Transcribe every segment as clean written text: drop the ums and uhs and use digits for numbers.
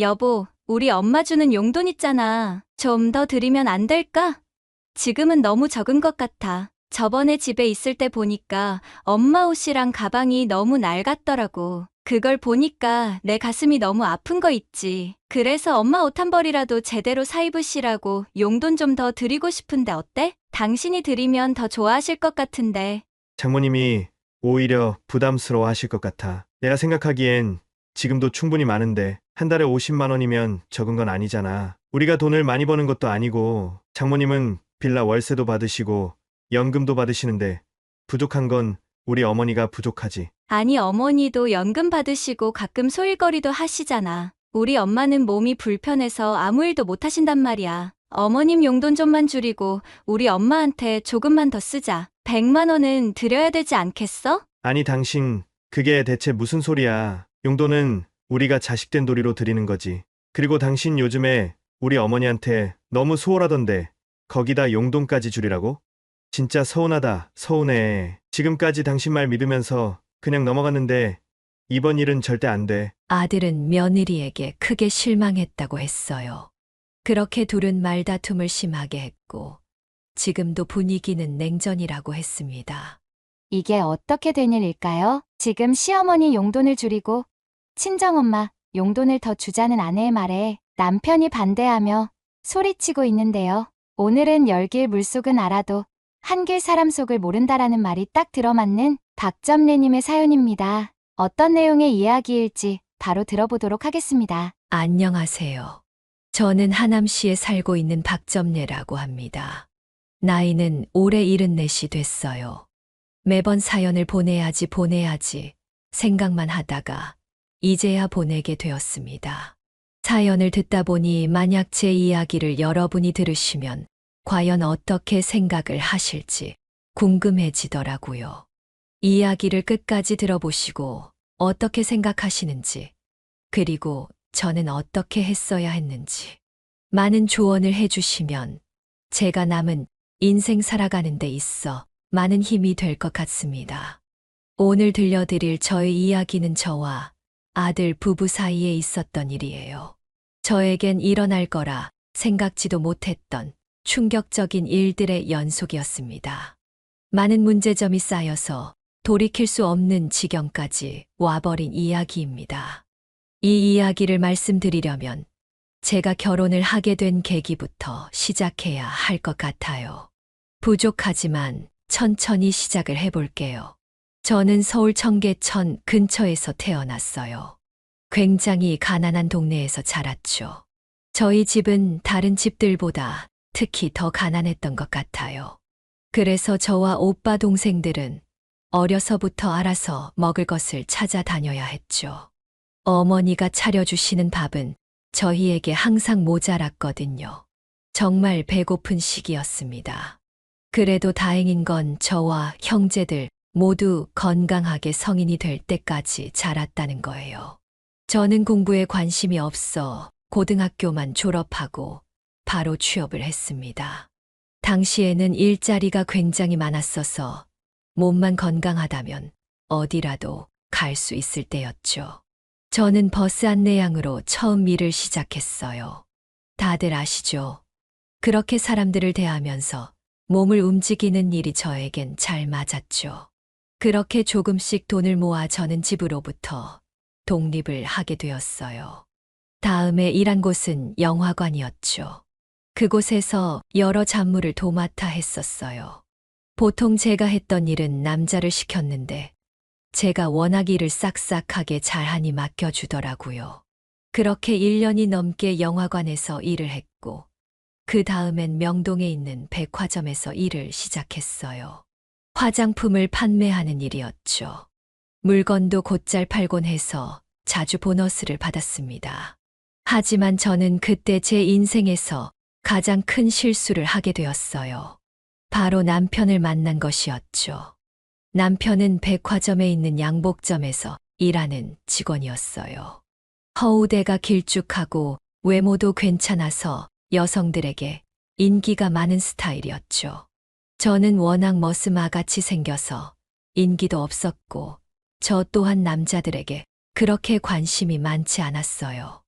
여보, 우리 엄마 주는 용돈 있잖아. 좀 더 드리면 안 될까? 지금은 너무 적은 것 같아. 저번에 집에 있을 때 보니까 엄마 옷이랑 가방이 너무 낡았더라고. 그걸 보니까 내 가슴이 너무 아픈 거 있지. 그래서 엄마 옷 한 벌이라도 제대로 사 입으시라고 용돈 좀 더 드리고 싶은데 어때? 당신이 드리면 더 좋아하실 것 같은데. 장모님이 오히려 부담스러워 하실 것 같아. 내가 생각하기엔 지금도 충분히 많은데 한 달에 50만 원이면 적은 건 아니잖아. 우리가 돈을 많이 버는 것도 아니고 장모님은 빌라 월세도 받으시고 연금도 받으시는데 부족한 건 우리 어머니가 부족하지. 아니, 어머니도 연금 받으시고 가끔 소일거리도 하시잖아. 우리 엄마는 몸이 불편해서 아무 일도 못 하신단 말이야. 어머님 용돈 좀만 줄이고 우리 엄마한테 조금만 더 쓰자. 100만 원은 드려야 되지 않겠어? 아니 당신 그게 대체 무슨 소리야. 용돈은 우리가 자식된 도리로 드리는 거지. 그리고 당신 요즘에 우리 어머니한테 너무 소홀하던데 거기다 용돈까지 줄이라고? 진짜 서운하다. 서운해. 지금까지 당신 말 믿으면서 그냥 넘어갔는데 이번 일은 절대 안 돼. 아들은 며느리에게 크게 실망했다고 했어요. 그렇게 둘은 말다툼을 심하게 했고, 지금도 분위기는 냉전이라고 했습니다. 이게 어떻게 된 일일까요? 지금 시어머니 용돈을 줄이고 친정엄마 용돈을 더 주자는 아내의 말에 남편이 반대하며 소리치고 있는데요. 오늘은 열길 물속은 알아도 한길 사람 속을 모른다라는 말이 딱 들어맞는 박점례님의 사연입니다. 어떤 내용의 이야기일지 바로 들어보도록 하겠습니다. 안녕하세요. 저는 하남시에 살고 있는 박점례라고 합니다. 나이는 올해 74이 됐어요. 매번 사연을 보내야지 생각만 하다가 이제야 보내게 되었습니다. 사연을 듣다 보니 만약 제 이야기를 여러분이 들으시면 과연 어떻게 생각을 하실지 궁금해지더라고요. 이야기를 끝까지 들어보시고 어떻게 생각하시는지, 그리고 저는 어떻게 했어야 했는지 많은 조언을 해주시면 제가 남은 인생 살아가는 데 있어 많은 힘이 될 것 같습니다. 오늘 들려드릴 저의 이야기는 저와 아들 부부 사이에 있었던 일이에요. 저에겐 일어날 거라 생각지도 못했던 충격적인 일들의 연속이었습니다. 많은 문제점이 쌓여서 돌이킬 수 없는 지경까지 와버린 이야기입니다. 이 이야기를 말씀드리려면 제가 결혼을 하게 된 계기부터 시작해야 할 것 같아요. 부족하지만 천천히 시작을 해볼게요. 저는 서울 청계천 근처에서 태어났어요. 굉장히 가난한 동네에서 자랐죠. 저희 집은 다른 집들보다 특히 더 가난했던 것 같아요. 그래서 저와 오빠 동생들은 어려서부터 알아서 먹을 것을 찾아다녀야 했죠. 어머니가 차려주시는 밥은 저희에게 항상 모자랐거든요. 정말 배고픈 시기였습니다. 그래도 다행인 건 저와 형제들 모두 건강하게 성인이 될 때까지 자랐다는 거예요. 저는 공부에 관심이 없어 고등학교만 졸업하고 바로 취업을 했습니다. 당시에는 일자리가 굉장히 많았어서 몸만 건강하다면 어디라도 갈 수 있을 때였죠. 저는 버스 안내양으로 처음 일을 시작했어요. 다들 아시죠? 그렇게 사람들을 대하면서 몸을 움직이는 일이 저에겐 잘 맞았죠. 그렇게 조금씩 돈을 모아 저는 집으로부터 독립을 하게 되었어요. 다음에 일한 곳은 영화관이었죠. 그곳에서 여러 잡무를 도맡아 했었어요. 보통 제가 했던 일은 남자를 시켰는데 제가 워낙 일을 싹싹하게 잘하니 맡겨주더라고요. 그렇게 1년이 넘게 영화관에서 일을 했고 그 다음엔 명동에 있는 백화점에서 일을 시작했어요. 화장품을 판매하는 일이었죠. 물건도 곧잘 팔곤 해서 자주 보너스를 받았습니다. 하지만 저는 그때 제 인생에서 가장 큰 실수를 하게 되었어요. 바로 남편을 만난 것이었죠. 남편은 백화점에 있는 양복점에서 일하는 직원이었어요. 허우대가 길쭉하고 외모도 괜찮아서 여성들에게 인기가 많은 스타일이었죠. 저는 워낙 머스마같이 생겨서 인기도 없었고 저 또한 남자들에게 그렇게 관심이 많지 않았어요.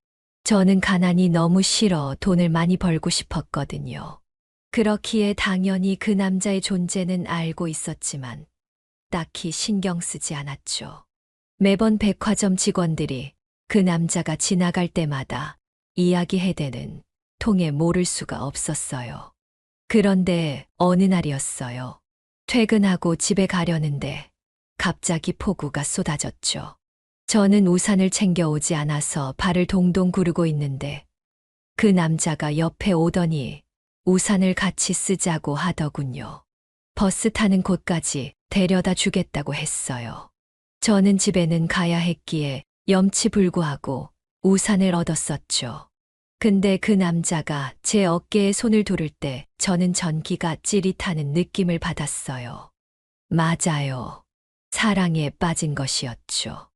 저는 가난이 너무 싫어 돈을 많이 벌고 싶었거든요. 그렇기에 당연히 그 남자의 존재는 알고 있었지만 딱히 신경 쓰지 않았죠. 매번 백화점 직원들이 그 남자가 지나갈 때마다 이야기해대는 통에 모를 수가 없었어요. 그런데 어느 날이었어요. 퇴근하고 집에 가려는데 갑자기 폭우가 쏟아졌죠. 저는 우산을 챙겨오지 않아서 발을 동동 구르고 있는데 그 남자가 옆에 오더니 우산을 같이 쓰자고 하더군요. 버스 타는 곳까지 데려다 주겠다고 했어요. 저는 집에는 가야 했기에 염치불구하고 우산을 얻었었죠. 근데 그 남자가 제 어깨에 손을 두를 때 저는 전기가 찌릿하는 느낌을 받았어요. 맞아요. 사랑에 빠진 것이었죠.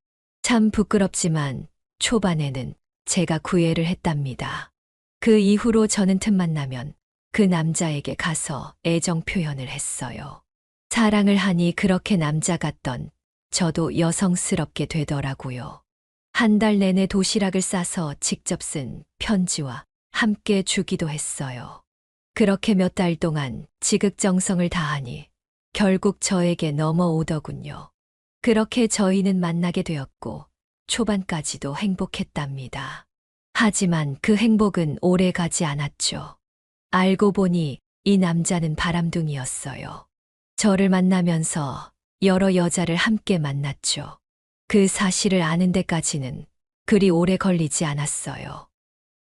참 부끄럽지만 초반에는 제가 구애를 했답니다. 그 이후로 저는 틈만 나면 그 남자에게 가서 애정 표현을 했어요. 사랑을 하니 그렇게 남자 같던 저도 여성스럽게 되더라고요. 한 달 내내 도시락을 싸서 직접 쓴 편지와 함께 주기도 했어요. 그렇게 몇 달 동안 지극정성을 다하니 결국 저에게 넘어오더군요. 그렇게 저희는 만나게 되었고 초반까지도 행복했답니다. 하지만 그 행복은 오래 가지 않았죠. 알고 보니 이 남자는 바람둥이였어요. 저를 만나면서 여러 여자를 함께 만났죠. 그 사실을 아는 데까지는 그리 오래 걸리지 않았어요.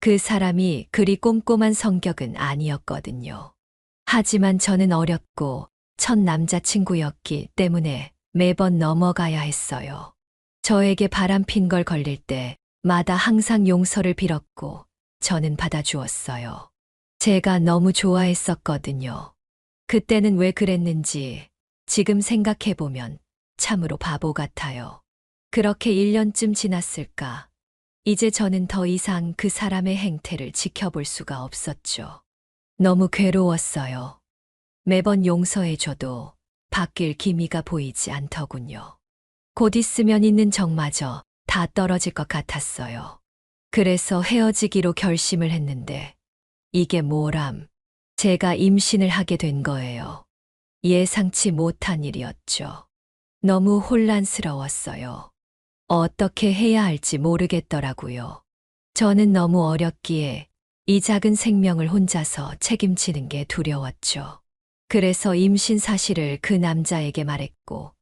그 사람이 그리 꼼꼼한 성격은 아니었거든요. 하지만 저는 어렸고 첫 남자친구였기 때문에 매번 넘어가야 했어요. 저에게 바람핀 걸 걸릴 때마다 항상 용서를 빌었고 저는 받아주었어요. 제가 너무 좋아했었거든요. 그때는 왜 그랬는지 지금 생각해보면 참으로 바보 같아요. 그렇게 1년쯤 지났을까? 이제 저는 더 이상 그 사람의 행태를 지켜볼 수가 없었죠. 너무 괴로웠어요. 매번 용서해줘도 바뀔 기미가 보이지 않더군요. 곧 있으면 있는 정마저 다 떨어질 것 같았어요. 그래서 헤어지기로 결심을 했는데 이게 뭐람? 제가 임신을 하게 된 거예요. 예상치 못한 일이었죠. 너무 혼란스러웠어요. 어떻게 해야 할지 모르겠더라고요. 저는 너무 어렸기에 이 작은 생명을 혼자서 책임지는 게 두려웠죠. 그래서 임신 사실을 그 남자에게 말했고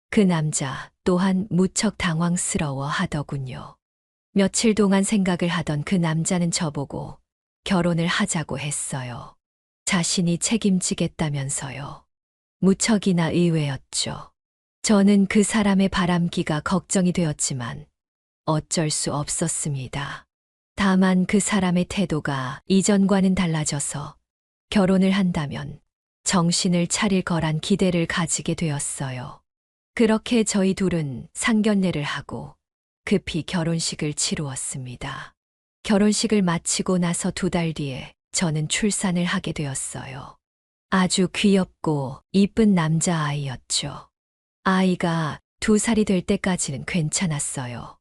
그 남자 또한 무척 당황스러워 하더군요. 며칠 동안 생각을 하던 그 남자는 저보고 결혼을 하자고 했어요. 자신이 책임지겠다면서요. 무척이나 의외였죠. 저는 그 사람의 바람기가 걱정이 되었지만 어쩔 수 없었습니다. 다만 그 사람의 태도가 이전과는 달라져서 결혼을 한다면 정신을 차릴 거란 기대를 가지게 되었어요. 그렇게 저희 둘은 상견례를 하고 급히 결혼식을 치루었습니다. 결혼식을 마치고 나서 2달 뒤에 저는 출산을 하게 되었어요. 아주 귀엽고 이쁜 남자아이였죠. 아이가 2살이 될 때까지는 괜찮았어요.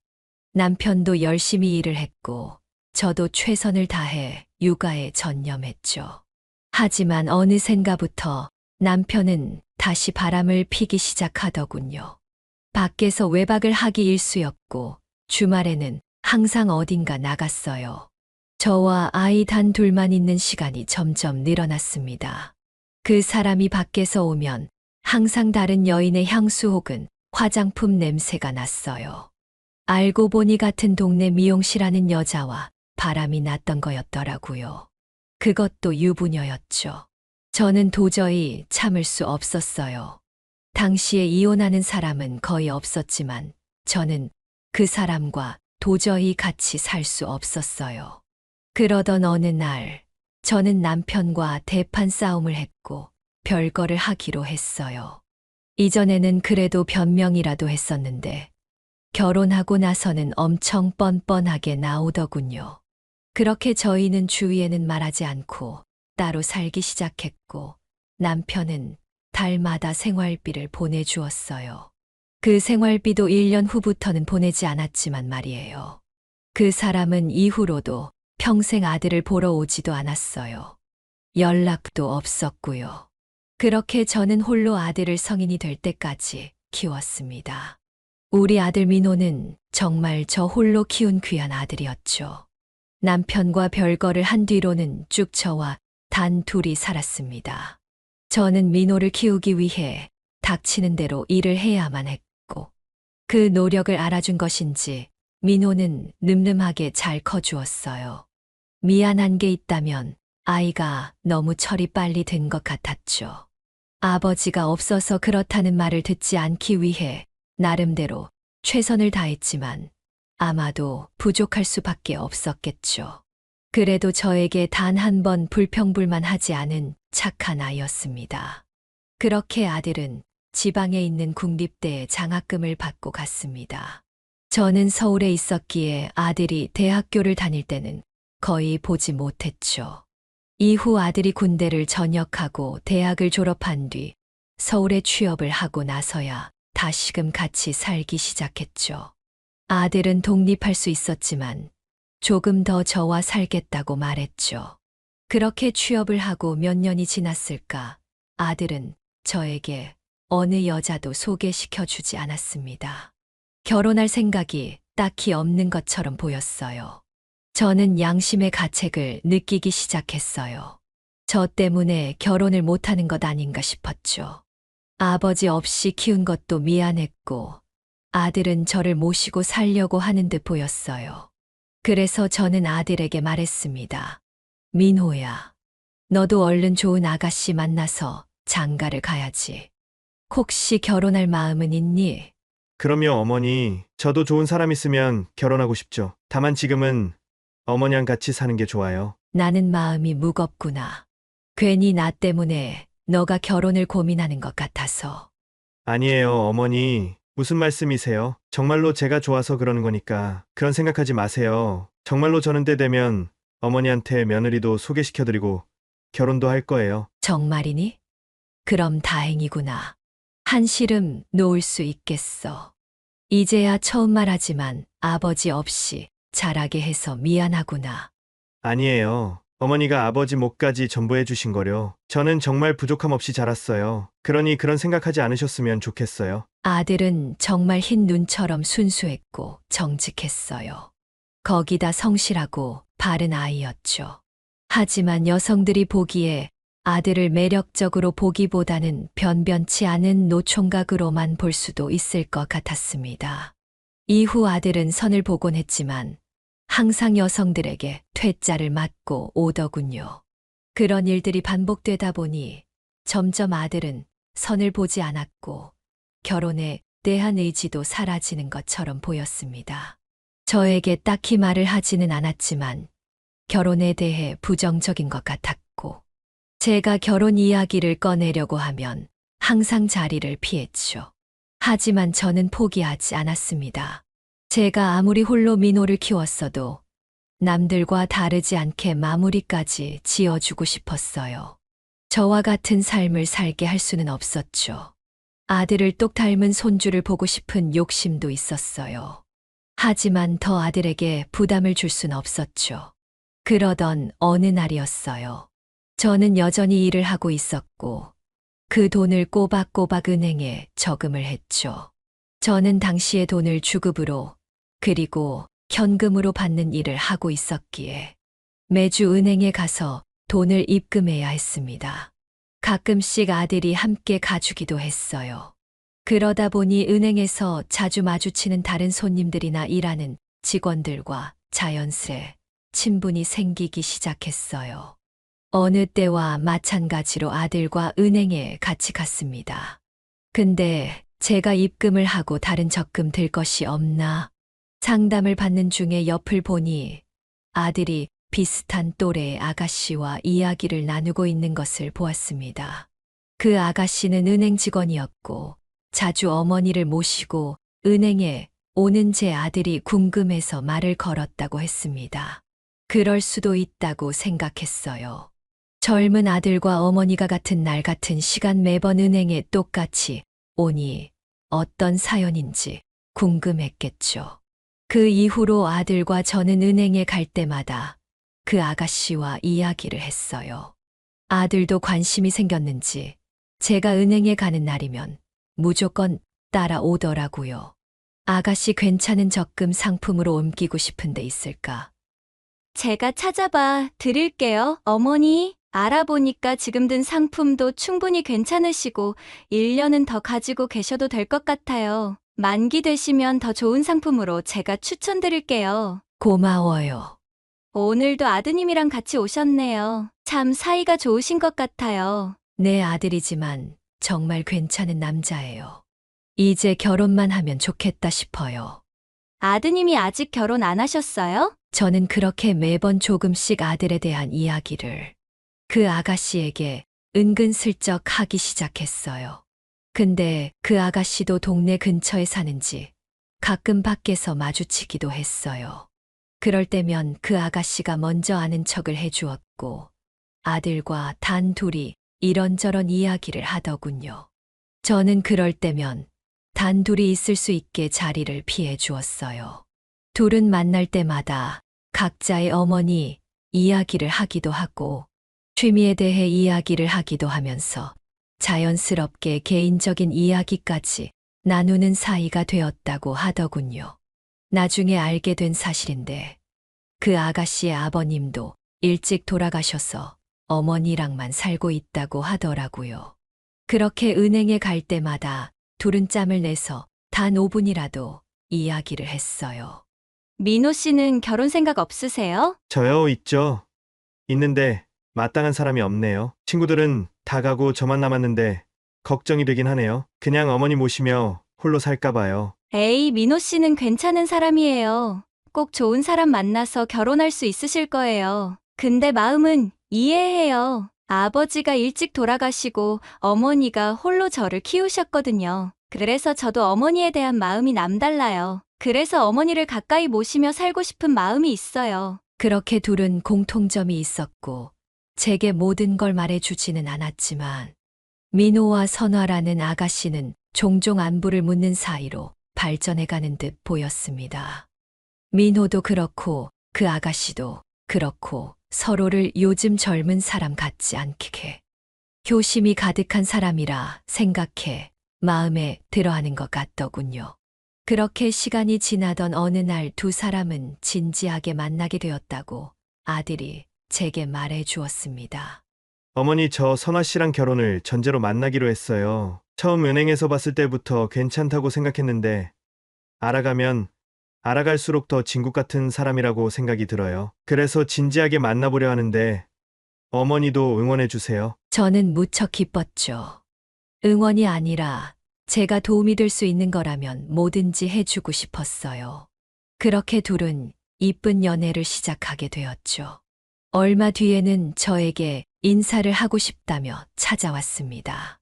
남편도 열심히 일을 했고 저도 최선을 다해 육아에 전념했죠. 하지만 어느샌가부터 남편은 다시 바람을 피기 시작하더군요. 밖에서 외박을 하기 일쑤였고 주말에는 항상 어딘가 나갔어요. 저와 아이 단 둘만 있는 시간이 점점 늘어났습니다. 그 사람이 밖에서 오면 항상 다른 여인의 향수 혹은 화장품 냄새가 났어요. 알고 보니 같은 동네 미용실 하는 여자와 바람이 났던 거였더라고요. 그것도 유부녀였죠. 저는 도저히 참을 수 없었어요. 당시에 이혼하는 사람은 거의 없었지만 저는 그 사람과 도저히 같이 살 수 없었어요. 그러던 어느 날 저는 남편과 대판 싸움을 했고 별거를 하기로 했어요. 이전에는 그래도 변명이라도 했었는데 결혼하고 나서는 엄청 뻔뻔하게 나오더군요. 그렇게 저희는 주위에는 말하지 않고 따로 살기 시작했고 남편은 달마다 생활비를 보내주었어요. 그 생활비도 1년 후부터는 보내지 않았지만 말이에요. 그 사람은 이후로도 평생 아들을 보러 오지도 않았어요. 연락도 없었고요. 그렇게 저는 홀로 아들을 성인이 될 때까지 키웠습니다. 우리 아들 민호는 정말 저 홀로 키운 귀한 아들이었죠. 남편과 별거를 한 뒤로는 쭉 저와 단 둘이 살았습니다. 저는 민호를 키우기 위해 닥치는 대로 일을 해야만 했고, 그 노력을 알아준 것인지 민호는 늠름하게 잘 커주었어요. 미안한 게 있다면 아이가 너무 철이 빨리 든 것 같았죠. 아버지가 없어서 그렇다는 말을 듣지 않기 위해 나름대로 최선을 다했지만 아마도 부족할 수밖에 없었겠죠. 그래도 저에게 단 한 번 불평불만하지 않은 착한 아이였습니다. 그렇게 아들은 지방에 있는 국립대에 장학금을 받고 갔습니다. 저는 서울에 있었기에 아들이 대학교를 다닐 때는 거의 보지 못했죠. 이후 아들이 군대를 전역하고 대학을 졸업한 뒤 서울에 취업을 하고 나서야 다시금 같이 살기 시작했죠. 아들은 독립할 수 있었지만 조금 더 저와 살겠다고 말했죠. 그렇게 취업을 하고 몇 년이 지났을까 아들은 저에게 어느 여자도 소개시켜주지 않았습니다. 결혼할 생각이 딱히 없는 것처럼 보였어요. 저는 양심의 가책을 느끼기 시작했어요. 저 때문에 결혼을 못하는 것 아닌가 싶었죠. 아버지 없이 키운 것도 미안했고 아들은 저를 모시고 살려고 하는 듯 보였어요. 그래서 저는 아들에게 말했습니다. 민호야, 너도 얼른 좋은 아가씨 만나서 장가를 가야지. 혹시 결혼할 마음은 있니? 그럼요, 어머니. 저도 좋은 사람 있으면 결혼하고 싶죠. 다만 지금은 어머니랑 같이 사는 게 좋아요. 나는 마음이 무겁구나. 괜히 나 때문에 너가 결혼을 고민하는 것 같아서. 아니에요, 어머니. 무슨 말씀이세요? 정말로 제가 좋아서 그러는 거니까 그런 생각하지 마세요. 정말로 저는 때 되면 어머니한테 며느리도 소개시켜드리고 결혼도 할 거예요. 정말이니? 그럼 다행이구나. 한시름 놓을 수 있겠어. 이제야 처음 말하지만 아버지 없이 자라게 해서 미안하구나. 아니에요. 어머니가 아버지 목까지 전부해 주신 거려. 저는 정말 부족함 없이 자랐어요. 그러니 그런 생각하지 않으셨으면 좋겠어요. 아들은 정말 흰 눈처럼 순수했고 정직했어요. 거기다 성실하고 바른 아이였죠. 하지만 여성들이 보기에 아들을 매력적으로 보기보다는 변변치 않은 노총각으로만 볼 수도 있을 것 같았습니다. 이후 아들은 선을 보곤 했지만 항상 여성들에게 퇴짜를 맞고 오더군요. 그런 일들이 반복되다 보니 점점 아들은 선을 보지 않았고 결혼에 대한 의지도 사라지는 것처럼 보였습니다. 저에게 딱히 말을 하지는 않았지만 결혼에 대해 부정적인 것 같았고 제가 결혼 이야기를 꺼내려고 하면 항상 자리를 피했죠. 하지만 저는 포기하지 않았습니다. 제가 아무리 홀로 민호를 키웠어도 남들과 다르지 않게 마무리까지 지어주고 싶었어요. 저와 같은 삶을 살게 할 수는 없었죠. 아들을 똑 닮은 손주를 보고 싶은 욕심도 있었어요. 하지만 더 아들에게 부담을 줄 순 없었죠. 그러던 어느 날이었어요. 저는 여전히 일을 하고 있었고 그 돈을 꼬박꼬박 은행에 저금을 했죠. 저는 당시의 돈을 주급으로 그리고 현금으로 받는 일을 하고 있었기에 매주 은행에 가서 돈을 입금해야 했습니다. 가끔씩 아들이 함께 가주기도 했어요. 그러다 보니 은행에서 자주 마주치는 다른 손님들이나 일하는 직원들과 자연스레 친분이 생기기 시작했어요. 어느 때와 마찬가지로 아들과 은행에 같이 갔습니다. 근데 제가 입금을 하고 다른 적금 들 것이 없나? 상담을 받는 중에 옆을 보니 아들이 비슷한 또래의 아가씨와 이야기를 나누고 있는 것을 보았습니다. 그 아가씨는 은행 직원이었고 자주 어머니를 모시고 은행에 오는 제 아들이 궁금해서 말을 걸었다고 했습니다. 그럴 수도 있다고 생각했어요. 젊은 아들과 어머니가 같은 날 같은 시간 매번 은행에 똑같이 오니 어떤 사연인지 궁금했겠죠. 그 이후로 아들과 저는 은행에 갈 때마다 그 아가씨와 이야기를 했어요. 아들도 관심이 생겼는지 제가 은행에 가는 날이면 무조건 따라오더라고요. 아가씨 괜찮은 적금 상품으로 옮기고 싶은 데 있을까? 제가 찾아봐 드릴게요. 어머니, 알아보니까 지금 든 상품도 충분히 괜찮으시고 1년은 더 가지고 계셔도 될 것 같아요. 만기 되시면 더 좋은 상품으로 제가 추천드릴게요. 고마워요. 오늘도 아드님이랑 같이 오셨네요. 참 사이가 좋으신 것 같아요. 내 아들이지만 정말 괜찮은 남자예요. 이제 결혼만 하면 좋겠다 싶어요. 아드님이 아직 결혼 안 하셨어요? 저는 그렇게 매번 조금씩 아들에 대한 이야기를 그 아가씨에게 은근슬쩍 하기 시작했어요. 근데 그 아가씨도 동네 근처에 사는지 가끔 밖에서 마주치기도 했어요. 그럴 때면 그 아가씨가 먼저 아는 척을 해주었고 아들과 단둘이 이런저런 이야기를 하더군요. 저는 그럴 때면 단둘이 있을 수 있게 자리를 피해 주었어요. 둘은 만날 때마다 각자의 어머니 이야기를 하기도 하고 취미에 대해 이야기를 하기도 하면서 자연스럽게 개인적인 이야기까지 나누는 사이가 되었다고 하더군요. 나중에 알게 된 사실인데 그 아가씨의 아버님도 일찍 돌아가셔서 어머니랑만 살고 있다고 하더라고요. 그렇게 은행에 갈 때마다 둘은 짬을 내서 단 5분이라도 이야기를 했어요. 민호 씨는 결혼 생각 없으세요? 저요, 있죠. 있는데 마땅한 사람이 없네요. 친구들은 다 가고 저만 남았는데 걱정이 되긴 하네요. 그냥 어머니 모시며 홀로 살까 봐요. 에이, 민호 씨는 괜찮은 사람이에요. 꼭 좋은 사람 만나서 결혼할 수 있으실 거예요. 근데 마음은 이해해요. 아버지가 일찍 돌아가시고 어머니가 홀로 저를 키우셨거든요. 그래서 저도 어머니에 대한 마음이 남달라요. 그래서 어머니를 가까이 모시며 살고 싶은 마음이 있어요. 그렇게 둘은 공통점이 있었고 제게 모든 걸 말해주지는 않았지만 민호와 선화라는 아가씨는 종종 안부를 묻는 사이로 발전해가는 듯 보였습니다. 민호도 그렇고 그 아가씨도 그렇고 서로를 요즘 젊은 사람 같지 않게 효심이 가득한 사람이라 생각해 마음에 들어하는 것 같더군요. 그렇게 시간이 지나던 어느 날 두 사람은 진지하게 만나게 되었다고 아들이 제게 말해 주었습니다. 어머니, 저 선화 씨랑 결혼을 전제로 만나기로 했어요. 처음 은행에서 봤을 때부터 괜찮다고 생각했는데 알아가면 알아갈수록 더 진국 같은 사람이라고 생각이 들어요. 그래서 진지하게 만나보려 하는데 어머니도 응원해 주세요. 저는 무척 기뻤죠. 응원이 아니라 제가 도움이 될 수 있는 거라면 뭐든지 해주고 싶었어요. 그렇게 둘은 이쁜 연애를 시작하게 되었죠. 얼마 뒤에는 저에게 인사를 하고 싶다며 찾아왔습니다.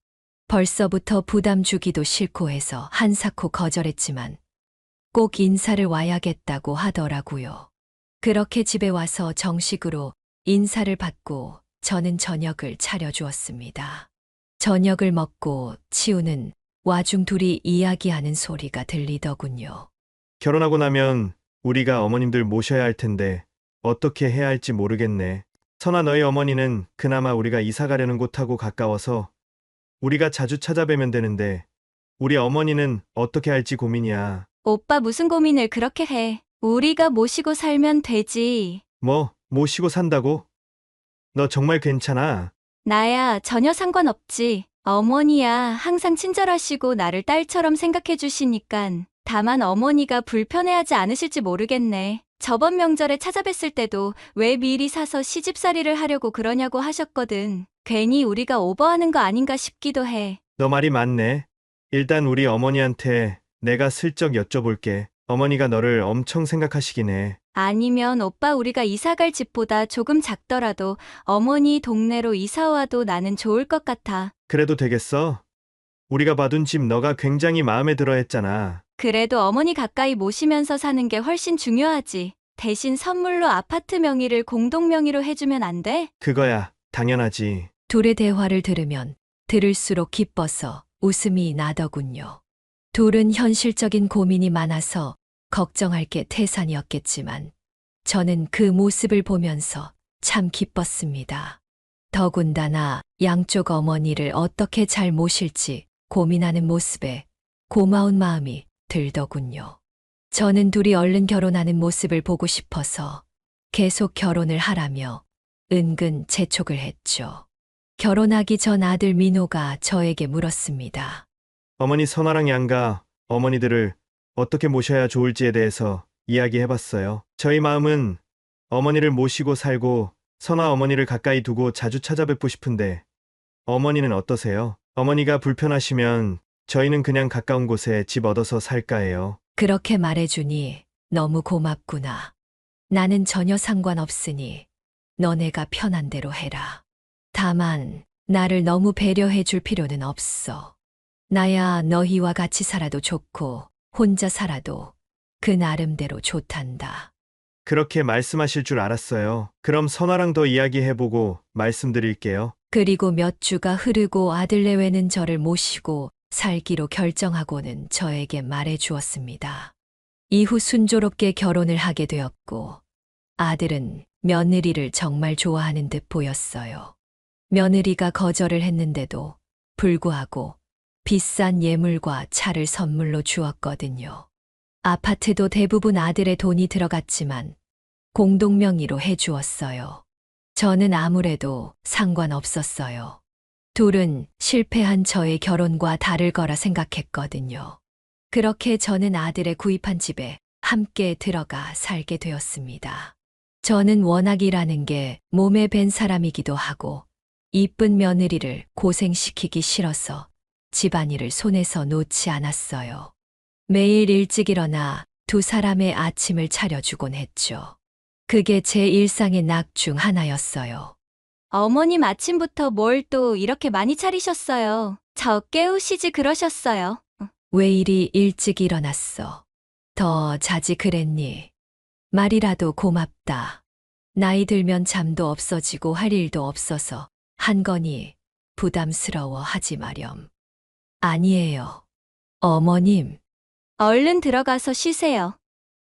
벌써부터 부담 주기도 싫고 해서 한사코 거절했지만 꼭 인사를 와야겠다고 하더라고요. 그렇게 집에 와서 정식으로 인사를 받고 저는 저녁을 차려주었습니다. 저녁을 먹고 치우는 와중 둘이 이야기하는 소리가 들리더군요. 결혼하고 나면 우리가 어머님들 모셔야 할 텐데 어떻게 해야 할지 모르겠네. 선아, 너희 어머니는 그나마 우리가 이사 가려는 곳하고 가까워서 우리가 자주 찾아뵈면 되는데 우리 어머니는 어떻게 할지 고민이야. 오빠 무슨 고민을 그렇게 해. 우리가 모시고 살면 되지. 뭐, 모시고 산다고? 너 정말 괜찮아? 나야 전혀 상관없지. 어머니야 항상 친절하시고 나를 딸처럼 생각해 주시니깐. 다만 어머니가 불편해하지 않으실지 모르겠네. 저번 명절에 찾아뵀을 때도 왜 미리 사서 시집살이를 하려고 그러냐고 하셨거든. 괜히 우리가 오버하는 거 아닌가 싶기도 해. 너 말이 맞네. 일단 우리 어머니한테 내가 슬쩍 여쭤볼게. 어머니가 너를 엄청 생각하시긴 해. 아니면 오빠 우리가 이사갈 집보다 조금 작더라도 어머니 동네로 이사와도 나는 좋을 것 같아. 그래도 되겠어? 우리가 봐둔 집 너가 굉장히 마음에 들어 했잖아. 그래도 어머니 가까이 모시면서 사는 게 훨씬 중요하지. 대신 선물로 아파트 명의를 공동 명의로 해주면 안 돼? 그거야, 당연하지. 둘의 대화를 들으면 들을수록 기뻐서 웃음이 나더군요. 둘은 현실적인 고민이 많아서 걱정할 게 태산이었겠지만 저는 그 모습을 보면서 참 기뻤습니다. 더군다나 양쪽 어머니를 어떻게 잘 모실지 고민하는 모습에 고마운 마음이 들더군요. 저는 둘이 얼른 결혼하는 모습을 보고 싶어서 계속 결혼을 하라며 은근 재촉을 했죠. 결혼하기 전 아들 민호가 저에게 물었습니다. 어머니 선아랑 양가 어머니들을 어떻게 모셔야 좋을지에 대해서 이야기해봤어요. 저희 마음은 어머니를 모시고 살고 선아 어머니를 가까이 두고 자주 찾아뵙고 싶은데 어머니는 어떠세요? 어머니가 불편하시면 저희는 그냥 가까운 곳에 집 얻어서 살까 해요. 그렇게 말해주니 너무 고맙구나. 나는 전혀 상관없으니 너네가 편한 대로 해라. 다만 나를 너무 배려해 줄 필요는 없어. 나야 너희와 같이 살아도 좋고 혼자 살아도 그 나름대로 좋단다. 그렇게 말씀하실 줄 알았어요. 그럼 선아랑 더 이야기해보고 말씀드릴게요. 그리고 몇 주가 흐르고 아들 내외는 저를 모시고 살기로 결정하고는 저에게 말해 주었습니다. 이후 순조롭게 결혼을 하게 되었고 아들은 며느리를 정말 좋아하는 듯 보였어요. 며느리가 거절을 했는데도 불구하고 비싼 예물과 차를 선물로 주었거든요. 아파트도 대부분 아들의 돈이 들어갔지만 공동명의로 해주었어요. 저는 아무래도 상관없었어요. 둘은 실패한 저의 결혼과 다를 거라 생각했거든요. 그렇게 저는 아들의 구입한 집에 함께 들어가 살게 되었습니다. 저는 워낙 일하는 게 몸에 밴 사람이기도 하고 이쁜 며느리를 고생시키기 싫어서 집안일을 손에서 놓지 않았어요. 매일 일찍 일어나 두 사람의 아침을 차려주곤 했죠. 그게 제 일상의 낙 중 하나였어요. 어머님 아침부터 뭘 또 이렇게 많이 차리셨어요. 저 깨우시지 그러셨어요. 왜 이리 일찍 일어났어? 더 자지 그랬니? 말이라도 고맙다. 나이 들면 잠도 없어지고 할 일도 없어서 한 거니 부담스러워 하지 마렴. 아니에요. 어머님. 얼른 들어가서 쉬세요.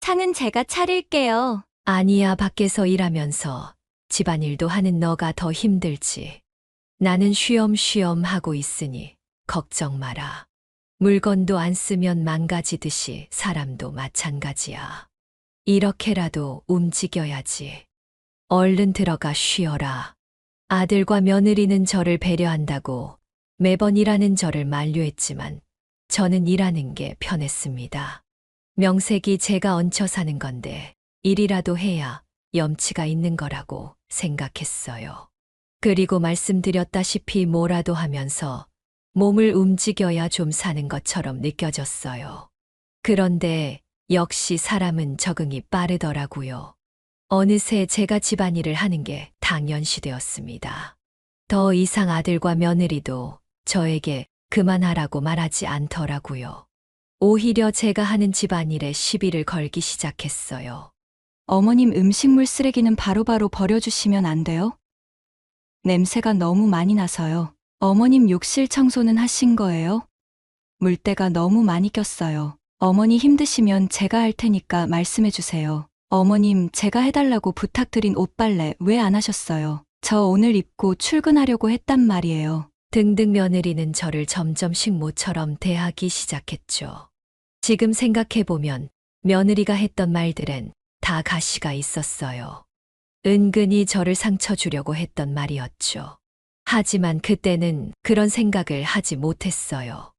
상은 제가 차릴게요. 아니야, 밖에서 일하면서 집안일도 하는 너가 더 힘들지. 나는 쉬엄쉬엄 하고 있으니 걱정 마라. 물건도 안 쓰면 망가지듯이 사람도 마찬가지야. 이렇게라도 움직여야지. 얼른 들어가 쉬어라. 아들과 며느리는 저를 배려한다고 매번 일하는 저를 만류했지만 저는 일하는 게 편했습니다. 명색이 제가 얹혀 사는 건데 일이라도 해야 염치가 있는 거라고 생각했어요. 그리고 말씀드렸다시피 뭐라도 하면서 몸을 움직여야 좀 사는 것처럼 느껴졌어요. 그런데 역시 사람은 적응이 빠르더라고요. 어느새 제가 집안일을 하는 게 당연시 되었습니다. 더 이상 아들과 며느리도 저에게 그만하라고 말하지 않더라고요. 오히려 제가 하는 집안일에 시비를 걸기 시작했어요. 어머님 음식물 쓰레기는 바로바로 버려주시면 안 돼요? 냄새가 너무 많이 나서요. 어머님 욕실 청소는 하신 거예요? 물때가 너무 많이 꼈어요. 어머니 힘드시면 제가 할 테니까 말씀해 주세요. 어머님, 제가 해달라고 부탁드린 옷빨래 왜 안 하셨어요? 저 오늘 입고 출근하려고 했단 말이에요. 등등 며느리는 저를 점점 식모처럼 대하기 시작했죠. 지금 생각해보면 며느리가 했던 말들엔 다 가시가 있었어요. 은근히 저를 상처 주려고 했던 말이었죠. 하지만 그때는 그런 생각을 하지 못했어요.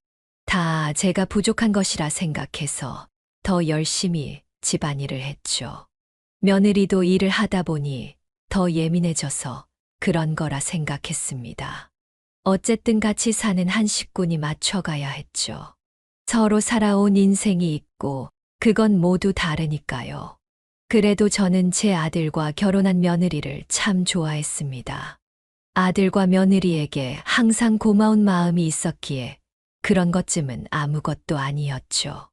다 제가 부족한 것이라 생각해서 더 열심히 집안일을 했죠. 며느리도 일을 하다 보니 더 예민해져서 그런 거라 생각했습니다. 어쨌든 같이 사는 한 식구니 맞춰가야 했죠. 서로 살아온 인생이 있고 그건 모두 다르니까요. 그래도 저는 제 아들과 결혼한 며느리를 참 좋아했습니다. 아들과 며느리에게 항상 고마운 마음이 있었기에 그런 것쯤은 아무것도 아니었죠.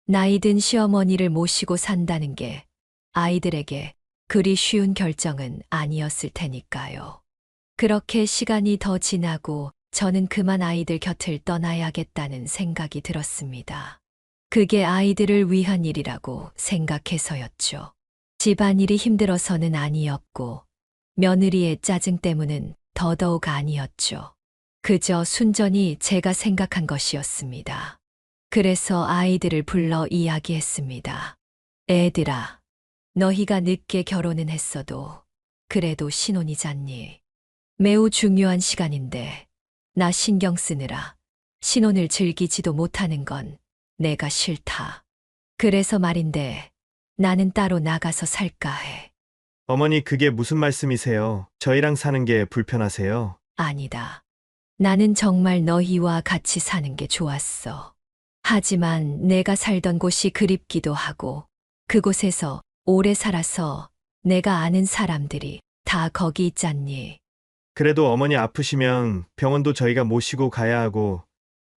나이든 시어머니를 모시고 산다는 게 아이들에게 그리 쉬운 결정은 아니었을 테니까요. 그렇게 시간이 더 지나고 저는 그만 아이들 곁을 떠나야겠다는 생각이 들었습니다. 그게 아이들을 위한 일이라고 생각해서였죠. 집안일이 힘들어서는 아니었고, 며느리의 짜증 때문은 더더욱 아니었죠. 그저 순전히 제가 생각한 것이었습니다. 그래서 아이들을 불러 이야기했습니다. 애들아, 너희가 늦게 결혼은 했어도 그래도 신혼이잖니. 매우 중요한 시간인데 나 신경 쓰느라 신혼을 즐기지도 못하는 건 내가 싫다. 그래서 말인데 나는 따로 나가서 살까 해. 어머니, 그게 무슨 말씀이세요? 저희랑 사는 게 불편하세요? 아니다. 나는 정말 너희와 같이 사는 게 좋았어. 하지만 내가 살던 곳이 그립기도 하고 그곳에서 오래 살아서 내가 아는 사람들이 다 거기 있잖니. 그래도 어머니 아프시면 병원도 저희가 모시고 가야 하고,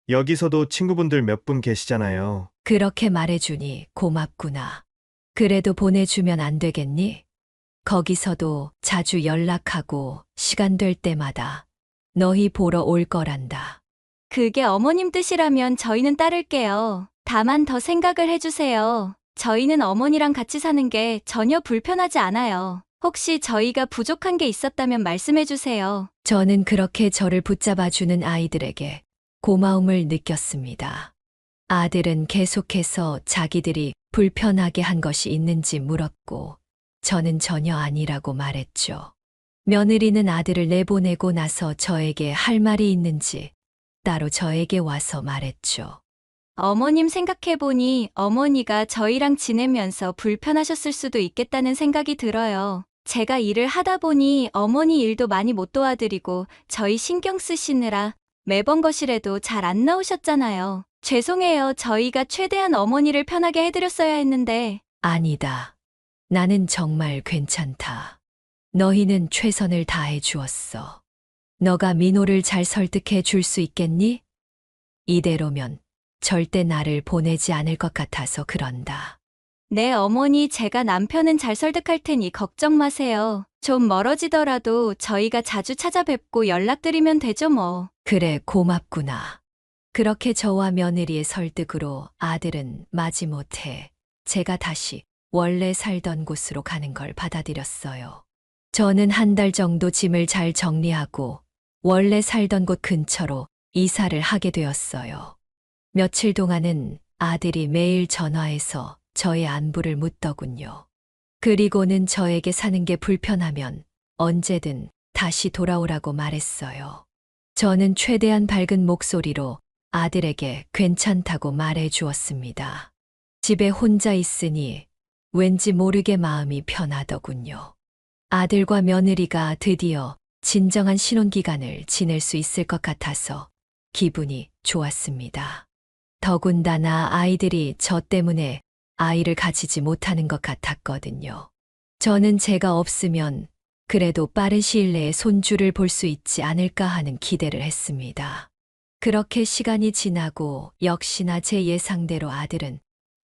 여기서도 친구분들 몇 분 계시잖아요. 그렇게 말해주니 고맙구나. 그래도 보내주면 안 되겠니? 거기서도 자주 연락하고 시간 될 때마다 너희 보러 올 거란다. 그게 어머님 뜻이라면 저희는 따를게요. 다만 더 생각을 해주세요. 저희는 어머니랑 같이 사는 게 전혀 불편하지 않아요. 혹시 저희가 부족한 게 있었다면 말씀해주세요. 저는 그렇게 저를 붙잡아주는 아이들에게 고마움을 느꼈습니다. 아들은 계속해서 자기들이 불편하게 한 것이 있는지 물었고, 저는 전혀 아니라고 말했죠. 며느리는 아들을 내보내고 나서 저에게 할 말이 있는지 따로 저에게 와서 말했죠. 어머님 생각해보니 어머니가 저희랑 지내면서 불편하셨을 수도 있겠다는 생각이 들어요. 제가 일을 하다 보니 어머니 일도 많이 못 도와드리고 저희 신경 쓰시느라 매번 거실에도 잘 안 나오셨잖아요. 죄송해요. 저희가 최대한 어머니를 편하게 해드렸어야 했는데. 아니다. 나는 정말 괜찮다. 너희는 최선을 다해 주었어. 너가 민호를 잘 설득해 줄 수 있겠니? 이대로면 절대 나를 보내지 않을 것 같아서 그런다. 네, 어머니, 제가 남편은 잘 설득할 테니 걱정 마세요. 좀 멀어지더라도 저희가 자주 찾아뵙고 연락드리면 되죠, 뭐. 그래, 고맙구나. 그렇게 저와 며느리의 설득으로 아들은 마지못해 제가 다시 원래 살던 곳으로 가는 걸 받아들였어요. 저는 한 달 정도 짐을 잘 정리하고 원래 살던 곳 근처로 이사를 하게 되었어요. 며칠 동안은 아들이 매일 전화해서 저의 안부를 묻더군요. 그리고는 저에게 사는 게 불편하면 언제든 다시 돌아오라고 말했어요. 저는 최대한 밝은 목소리로 아들에게 괜찮다고 말해 주었습니다. 집에 혼자 있으니 왠지 모르게 마음이 편하더군요. 아들과 며느리가 드디어 진정한 신혼기간을 지낼 수 있을 것 같아서 기분이 좋았습니다. 더군다나 아이들이 저 때문에 아이를 가지지 못하는 것 같았거든요. 저는 제가 없으면 그래도 빠른 시일 내에 손주를 볼 수 있지 않을까 하는 기대를 했습니다. 그렇게 시간이 지나고 역시나 제 예상대로 아들은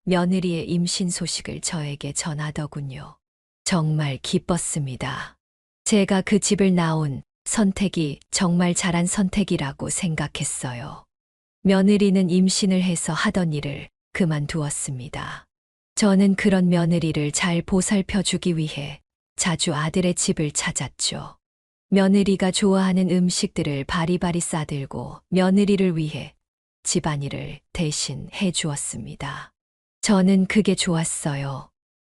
며느리의 임신 소식을 저에게 전하더군요. 정말 기뻤습니다. 제가 그 집을 나온 선택이 정말 잘한 선택이라고 생각했어요. 며느리는 임신을 해서 하던 일을 그만두었습니다. 저는 그런 며느리를 잘 보살펴주기 위해 자주 아들의 집을 찾았죠. 며느리가 좋아하는 음식들을 바리바리 싸들고 며느리를 위해 집안일을 대신 해주었습니다. 저는 그게 좋았어요.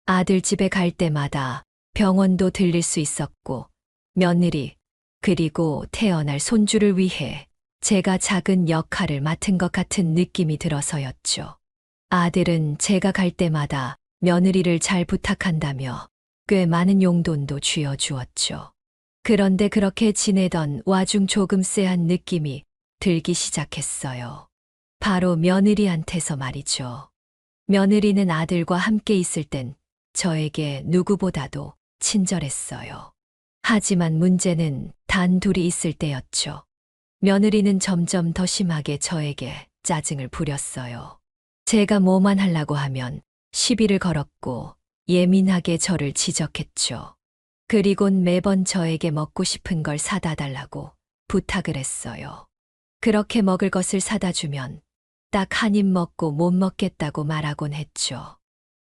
아들 집에 갈 때마다 병원도 들릴 수 있었고, 며느리, 그리고 태어날 손주를 위해 제가 작은 역할을 맡은 것 같은 느낌이 들어서였죠. 아들은 제가 갈 때마다 며느리를 잘 부탁한다며 꽤 많은 용돈도 쥐어주었죠. 그런데 그렇게 지내던 와중 조금 쎄한 느낌이 들기 시작했어요. 바로 며느리한테서 말이죠. 며느리는 아들과 함께 있을 땐 저에게 누구보다도 친절했어요. 하지만 문제는 단 둘이 있을 때였죠. 며느리는 점점 더 심하게 저에게 짜증을 부렸어요. 제가 뭐만 하려고 하면 시비를 걸었고 예민하게 저를 지적했죠. 그리곤 매번 저에게 먹고 싶은 걸 사다 달라고 부탁을 했어요. 그렇게 먹을 것을 사다 주면 딱 한 입 먹고 못 먹겠다고 말하곤 했죠.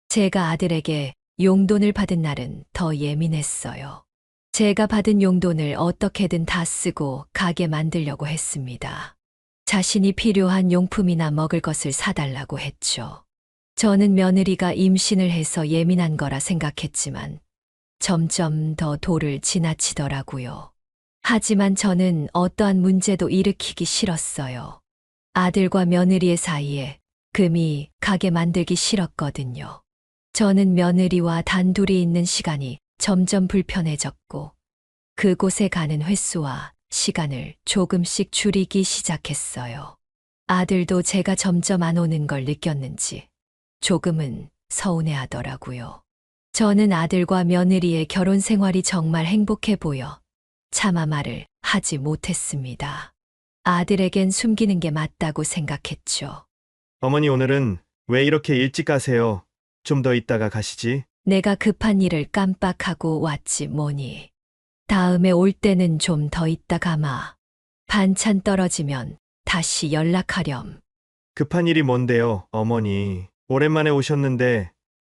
제가 아들에게 용돈을 받은 날은 더 예민했어요. 제가 받은 용돈을 어떻게든 다 쓰고 가게 만들려고 했습니다. 자신이 필요한 용품이나 먹을 것을 사달라고 했죠. 저는 며느리가 임신을 해서 예민한 거라 생각했지만 점점 더 도를 지나치더라고요. 하지만 저는 어떠한 문제도 일으키기 싫었어요. 아들과 며느리의 사이에 금이 가게 만들기 싫었거든요. 저는 며느리와 단둘이 있는 시간이 점점 불편해졌고 그곳에 가는 횟수와 시간을 조금씩 줄이기 시작했어요. 아들도 제가 점점 안 오는 걸 느꼈는지 조금은 서운해하더라고요. 저는 아들과 며느리의 결혼 생활이 정말 행복해 보여 차마 말을 하지 못했습니다. 아들에겐 숨기는 게 맞다고 생각했죠. 어머니 오늘은 왜 이렇게 일찍 가세요? 좀 더 있다가 가시지. 내가 급한 일을 깜빡하고 왔지 뭐니. 다음에 올 때는 좀 더 있다 가마. 반찬 떨어지면 다시 연락하렴. 급한 일이 뭔데요, 어머니. 오랜만에 오셨는데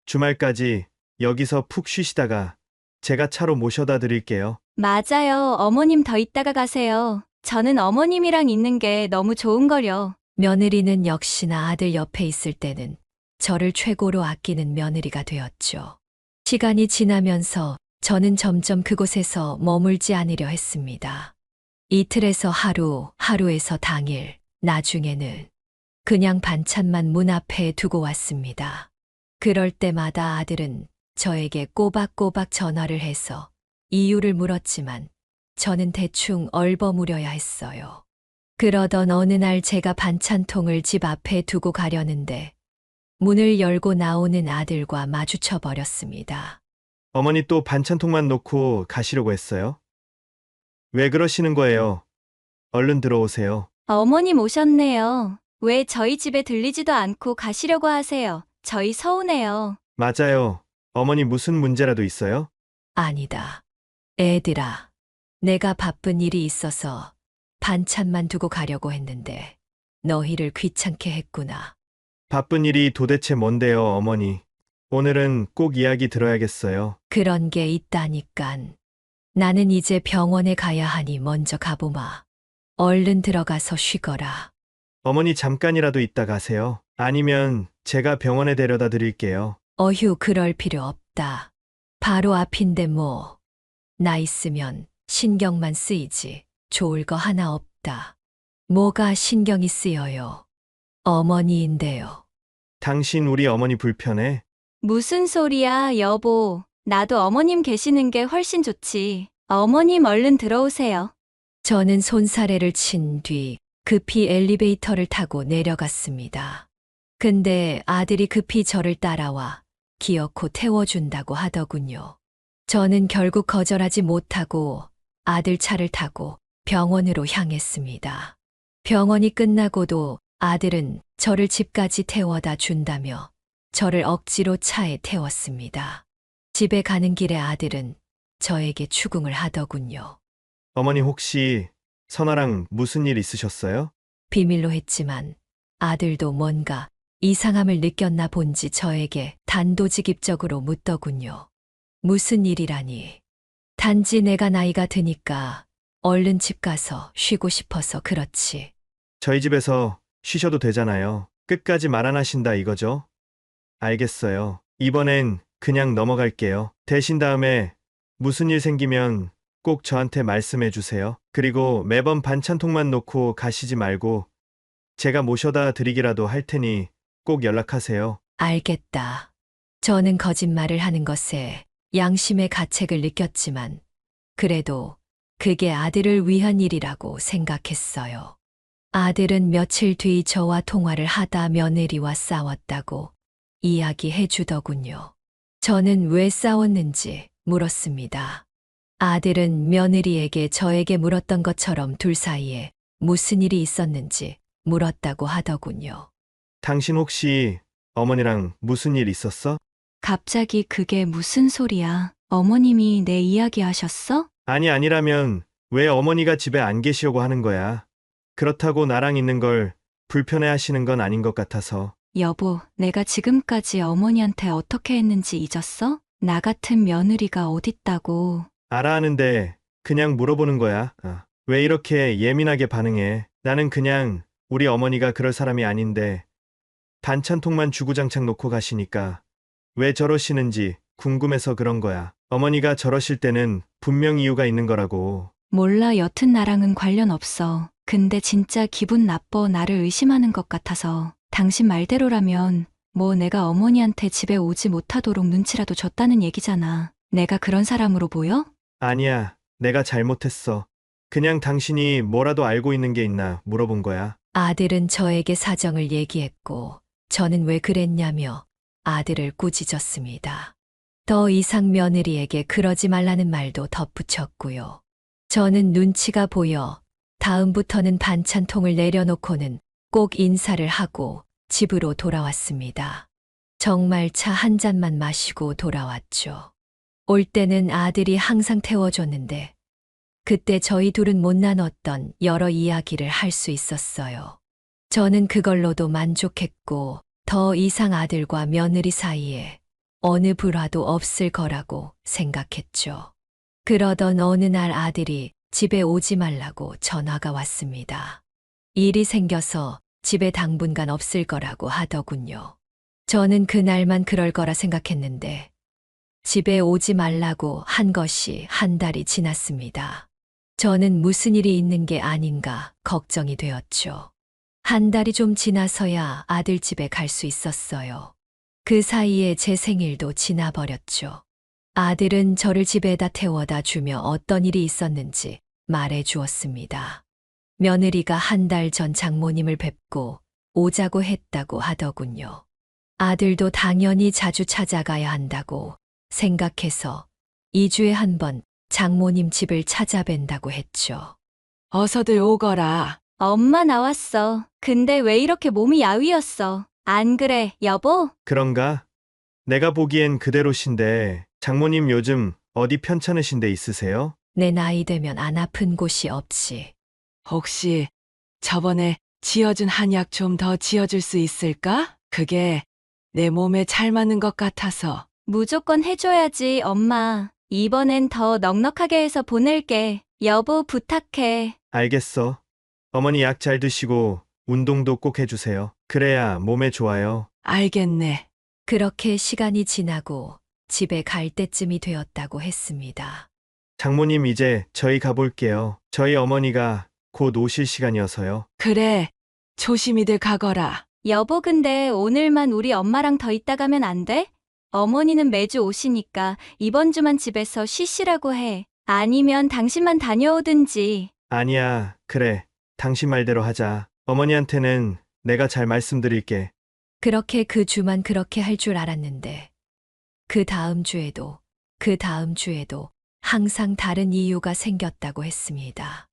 주말까지 여기서 푹 쉬시다가 제가 차로 모셔다 드릴게요. 맞아요. 어머님 더 있다가 가세요. 저는 어머님이랑 있는 게 너무 좋은걸요. 며느리는 역시나 아들 옆에 있을 때는 저를 최고로 아끼는 며느리가 되었죠. 시간이 지나면서 저는 점점 그곳에서 머물지 않으려 했습니다. 이틀에서 하루, 하루에서 당일, 나중에는 그냥 반찬만 문 앞에 두고 왔습니다. 그럴 때마다 아들은 저에게 꼬박꼬박 전화를 해서 이유를 물었지만 저는 대충 얼버무려야 했어요. 그러던 어느 날 제가 반찬통을 집 앞에 두고 가려는데 문을 열고 나오는 아들과 마주쳐 버렸습니다. 어머니 또 반찬통만 놓고 가시려고 했어요? 왜 그러시는 거예요? 얼른 들어오세요. 어머님 오셨네요. 왜 저희 집에 들리지도 않고 가시려고 하세요? 저희 서운해요. 맞아요. 어머니 무슨 문제라도 있어요? 아니다. 애들아, 내가 바쁜 일이 있어서 반찬만 두고 가려고 했는데 너희를 귀찮게 했구나. 바쁜 일이 도대체 뭔데요, 어머니? 오늘은 꼭 이야기 들어야겠어요. 그런 게 있다니깐. 나는 이제 병원에 가야 하니 먼저 가보마. 얼른 들어가서 쉬거라. 어머니 잠깐이라도 있다 가세요. 아니면 제가 병원에 데려다 드릴게요. 어휴, 그럴 필요 없다. 바로 앞인데 뭐. 나 있으면 신경만 쓰이지 좋을 거 하나 없다. 뭐가 신경이 쓰여요? 어머니인데요. 당신 우리 어머니 불편해? 무슨 소리야, 여보. 나도 어머님 계시는 게 훨씬 좋지. 어머님 얼른 들어오세요. 저는 손사래를 친 뒤 급히 엘리베이터를 타고 내려갔습니다. 근데 아들이 급히 저를 따라와 기어코 태워준다고 하더군요. 저는 결국 거절하지 못하고 아들 차를 타고 병원으로 향했습니다. 병원이 끝나고도 아들은 저를 집까지 태워다 준다며 저를 억지로 차에 태웠습니다. 집에 가는 길에 아들은 저에게 추궁을 하더군요. 어머니 혹시 선아랑 무슨 일 있으셨어요? 비밀로 했지만 아들도 뭔가 이상함을 느꼈나 본지 저에게 단도직입적으로 묻더군요. 무슨 일이라니. 단지 내가 나이가 드니까 얼른 집 가서 쉬고 싶어서 그렇지. 저희 집에서 쉬셔도 되잖아요. 끝까지 말 안 하신다 이거죠? 알겠어요. 이번엔 그냥 넘어갈게요. 대신 다음에 무슨 일 생기면 꼭 저한테 말씀해 주세요. 그리고 매번 반찬통만 놓고 가시지 말고 제가 모셔다 드리기라도 할 테니 꼭 연락하세요. 알겠다. 저는 거짓말을 하는 것에 양심의 가책을 느꼈지만 그래도 그게 아들을 위한 일이라고 생각했어요. 아들은 며칠 뒤 저와 통화를 하다 며느리와 싸웠다고 이야기해 주더군요. 저는 왜 싸웠는지 물었습니다. 아들은 며느리에게 저에게 물었던 것처럼 둘 사이에 무슨 일이 있었는지 물었다고 하더군요. 당신 혹시 어머니랑 무슨 일 있었어? 갑자기 그게 무슨 소리야? 어머님이 내 이야기 하셨어? 아니라면 왜 어머니가 집에 안 계시려고 하는 거야? 그렇다고 나랑 있는 걸 불편해 하시는 건 아닌 것 같아서. 여보, 내가 지금까지 어머니한테 어떻게 했는지 잊었어? 나 같은 며느리가 어딨다고. 알아 하는데 그냥 물어보는 거야. 왜 이렇게 예민하게 반응해? 나는 그냥 우리 어머니가 그럴 사람이 아닌데 반찬통만 주구장창 놓고 가시니까 왜 저러시는지 궁금해서 그런 거야. 어머니가 저러실 때는 분명 이유가 있는 거라고. 몰라, 여튼 나랑은 관련 없어. 근데 진짜 기분 나빠. 나를 의심하는 것 같아서. 당신 말대로라면 뭐 내가 어머니한테 집에 오지 못하도록 눈치라도 줬다는 얘기잖아. 내가 그런 사람으로 보여? 아니야, 내가 잘못했어. 그냥 당신이 뭐라도 알고 있는 게 있나 물어본 거야. 아들은 저에게 사정을 얘기했고 저는 왜 그랬냐며 아들을 꾸짖었습니다. 더 이상 며느리에게 그러지 말라는 말도 덧붙였고요. 저는 눈치가 보여 다음부터는 반찬통을 내려놓고는 꼭 인사를 하고 집으로 돌아왔습니다. 정말 차 한 잔만 마시고 돌아왔죠. 올 때는 아들이 항상 태워줬는데 그때 저희 둘은 못 나눴던 여러 이야기를 할 수 있었어요. 저는 그걸로도 만족했고 더 이상 아들과 며느리 사이에 어느 불화도 없을 거라고 생각했죠. 그러던 어느 날 아들이 집에 오지 말라고 전화가 왔습니다. 일이 생겨서 집에 당분간 없을 거라고 하더군요. 저는 그날만 그럴 거라 생각했는데 집에 오지 말라고 한 것이 한 달이 지났습니다. 저는 무슨 일이 있는 게 아닌가 걱정이 되었죠. 한 달이 좀 지나서야 아들 집에 갈 수 있었어요. 그 사이에 제 생일도 지나버렸죠. 아들은 저를 집에다 태워다 주며 어떤 일이 있었는지 말해 주었습니다. 며느리가 한 달 전 장모님을 뵙고 오자고 했다고 하더군요. 아들도 당연히 자주 찾아가야 한다고 생각해서 2주에 한 번 장모님 집을 찾아뵌다고 했죠. 어서들 오거라. 엄마 나왔어. 근데 왜 이렇게 몸이 야위었어? 안 그래, 여보? 그런가? 내가 보기엔 그대로신데 장모님 요즘 어디 편찮으신 데 있으세요? 내 나이 되면 안 아픈 곳이 없지. 혹시 저번에 지어준 한약 좀 더 지어줄 수 있을까? 그게 내 몸에 잘 맞는 것 같아서. 무조건 해줘야지, 엄마. 이번엔 더 넉넉하게 해서 보낼게. 여보, 부탁해. 알겠어. 어머니 약 잘 드시고 운동도 꼭 해주세요. 그래야 몸에 좋아요. 알겠네. 그렇게 시간이 지나고 집에 갈 때쯤이 되었다고 했습니다. 장모님 이제 저희 가볼게요. 저희 어머니가 곧 오실 시간이어서요. 그래, 조심히들 가거라. 여보, 근데 오늘만 우리 엄마랑 더 있다 가면 안 돼? 어머니는 매주 오시니까 이번 주만 집에서 쉬시라고 해. 아니면 당신만 다녀오든지. 아니야, 그래. 당신 말대로 하자. 어머니한테는 내가 잘 말씀드릴게. 그렇게 그 주만 그렇게 할 줄 알았는데 그 다음 주에도 그 다음 주에도 항상 다른 이유가 생겼다고 했습니다.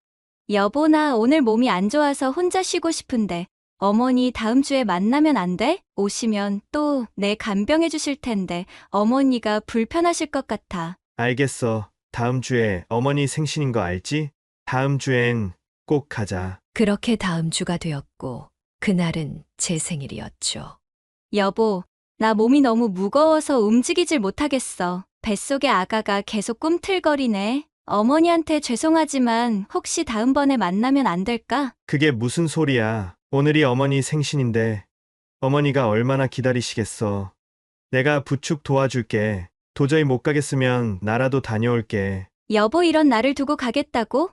여보, 나 오늘 몸이 안 좋아서 혼자 쉬고 싶은데 어머니 다음 주에 만나면 안 돼? 오시면 또 내 간병해 주실 텐데 어머니가 불편하실 것 같아. 알겠어. 다음 주에 어머니 생신인 거 알지? 다음 주엔 꼭 가자. 그렇게 다음 주가 되었고 그날은 제 생일이었죠. 여보, 나 몸이 너무 무거워서 움직이질 못하겠어. 뱃속의 아가가 계속 꿈틀거리네. 어머니한테 죄송하지만 혹시 다음번에 만나면 안 될까? 그게 무슨 소리야. 오늘이 어머니 생신인데 어머니가 얼마나 기다리시겠어. 내가 부축 도와줄게. 도저히 못 가겠으면 나라도 다녀올게. 여보, 이런 나를 두고 가겠다고?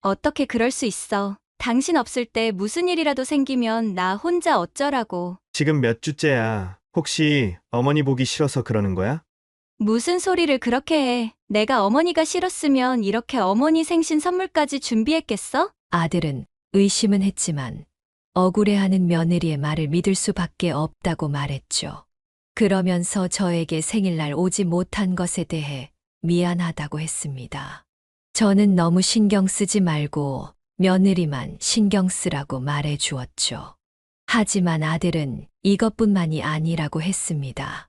어떻게 그럴 수 있어. 당신 없을 때 무슨 일이라도 생기면 나 혼자 어쩌라고. 지금 몇 주째야. 혹시 어머니 보기 싫어서 그러는 거야? 무슨 소리를 그렇게 해. 내가 어머니가 싫었으면 이렇게 어머니 생신 선물까지 준비했겠어? 아들은 의심은 했지만 억울해하는 며느리의 말을 믿을 수밖에 없다고 말했죠. 그러면서 저에게 생일날 오지 못한 것에 대해 미안하다고 했습니다. 저는 너무 신경 쓰지 말고 며느리만 신경 쓰라고 말해 주었죠. 하지만 아들은 이것뿐만이 아니라고 했습니다.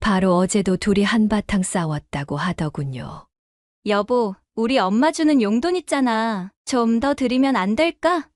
바로 어제도 둘이 한바탕 싸웠다고 하더군요. 여보, 우리 엄마 주는 용돈 있잖아. 좀 더 드리면 안 될까?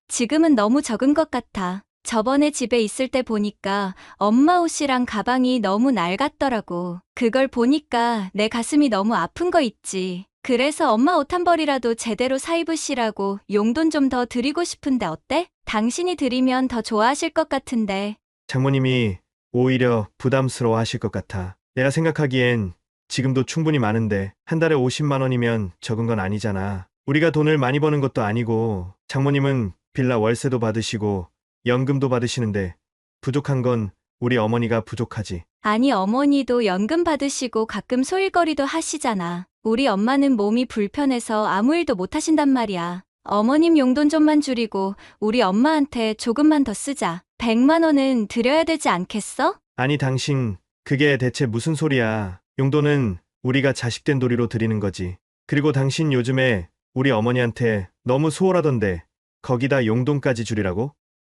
지금은 너무 적은 것 같아. 저번에 집에 있을 때 보니까 엄마 옷이랑 가방이 너무 낡았더라고. 그걸 보니까 내 가슴이 너무 아픈 거 있지. 그래서 엄마 옷 한 벌이라도 제대로 사 입으시라고 용돈 좀 더 드리고 싶은데 어때? 당신이 드리면 더 좋아하실 것 같은데. 장모님이 오히려 부담스러워 하실 것 같아. 내가 생각하기엔 지금도 충분히 많은데 한 달에 50만 원이면 적은 건 아니잖아. 우리가 돈을 많이 버는 것도 아니고 장모님은 빌라 월세도 받으시고 연금도 받으시는데 부족한 건 우리 어머니가 부족하지. 아니, 어머니도 연금 받으시고 가끔 소일거리도 하시잖아. 우리 엄마는 몸이 불편해서 아무 일도 못 하신단 말이야. 어머님 용돈 좀만 줄이고 우리 엄마한테 조금만 더 쓰자. 100만 원은 드려야 되지 않겠어? 아니 당신 그게 대체 무슨 소리야. 용돈은 우리가 자식된 도리로 드리는 거지. 그리고 당신 요즘에 우리 어머니한테 너무 소홀하던데 거기다 용돈까지 줄이라고?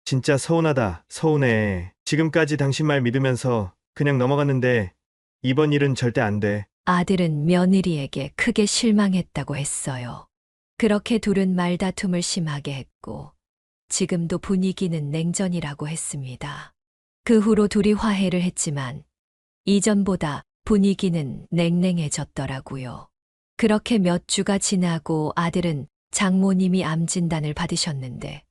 진짜 서운하다. 서운해. 지금까지 당신 말 믿으면서 그냥 넘어갔는데 이번 일은 절대 안 돼. 아들은 며느리에게 크게 실망했다고 했어요. 그렇게 둘은 말다툼을 심하게 했고, 지금도 분위기는 냉전이라고 했습니다. 그 후로 둘이 화해를 했지만, 이전보다 분위기는 냉랭해졌더라고요. 그렇게 몇 주가 지나고 아들은 장모님이 암 진단을 받으셨는데,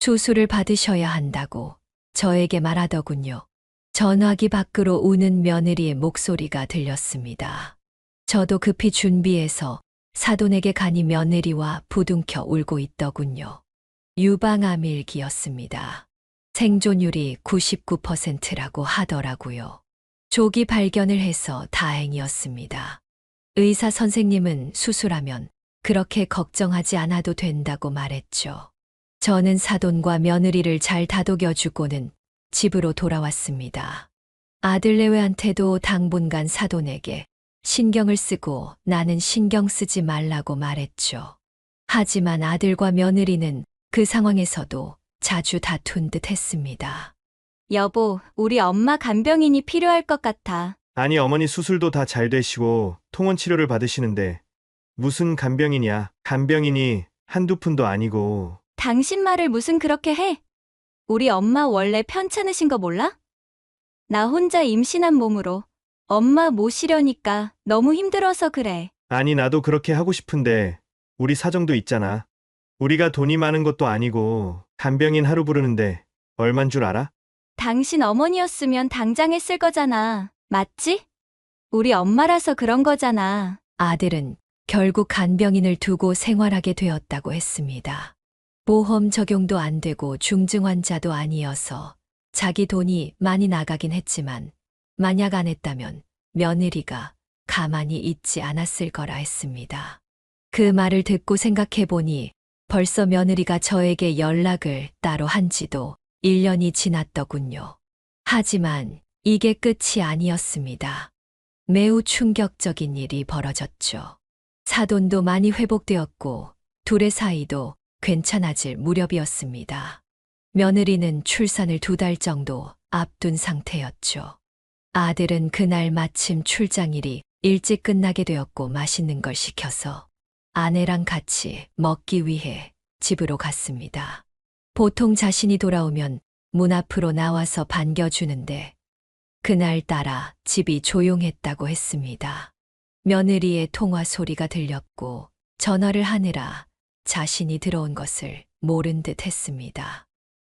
수술을 받으셔야 한다고 저에게 말하더군요. 전화기 밖으로 우는 며느리의 목소리가 들렸습니다. 저도 급히 준비해서 사돈에게 가니 며느리와 부둥켜 울고 있더군요. 유방암일기였습니다. 생존율이 99%라고 하더라고요. 조기 발견을 해서 다행이었습니다. 의사 선생님은 수술하면 그렇게 걱정하지 않아도 된다고 말했죠. 저는 사돈과 며느리를 잘 다독여주고는 집으로 돌아왔습니다. 아들내외한테도 당분간 사돈에게 신경을 쓰고 나는 신경 쓰지 말라고 말했죠. 하지만 아들과 며느리는 그 상황에서도 자주 다툰 듯 했습니다. 여보, 우리 엄마 간병인이 필요할 것 같아. 아니 어머니 수술도 다 잘 되시고 통원 치료를 받으시는데 무슨 간병인이야. 간병인이 한두 푼도 아니고. 당신 말을 무슨 그렇게 해? 우리 엄마 원래 편찮으신 거 몰라? 나 혼자 임신한 몸으로 엄마 모시려니까 너무 힘들어서 그래. 아니 나도 그렇게 하고 싶은데 우리 사정도 있잖아. 우리가 돈이 많은 것도 아니고 간병인 하루 부르는데 얼만 줄 알아? 당신 어머니였으면 당장 했을 거잖아. 맞지? 우리 엄마라서 그런 거잖아. 아들은 결국 간병인을 두고 생활하게 되었다고 했습니다. 보험 적용도 안 되고 중증 환자도 아니어서 자기 돈이 많이 나가긴 했지만 만약 안 했다면 며느리가 가만히 있지 않았을 거라 했습니다. 그 말을 듣고 생각해 보니 벌써 며느리가 저에게 연락을 따로 한 지도 1년이 지났더군요. 하지만 이게 끝이 아니었습니다. 매우 충격적인 일이 벌어졌죠. 사돈도 많이 회복되었고 둘의 사이도 괜찮아질 무렵이었습니다. 며느리는 출산을 2달 정도 앞둔 상태였죠. 아들은 그날 마침 출장일이 일찍 끝나게 되었고 맛있는 걸 시켜서 아내랑 같이 먹기 위해 집으로 갔습니다. 보통 자신이 돌아오면 문 앞으로 나와서 반겨주는데 그날따라 집이 조용했다고 했습니다. 며느리의 통화 소리가 들렸고 전화를 하느라 자신이 들어온 것을 모른 듯 했습니다.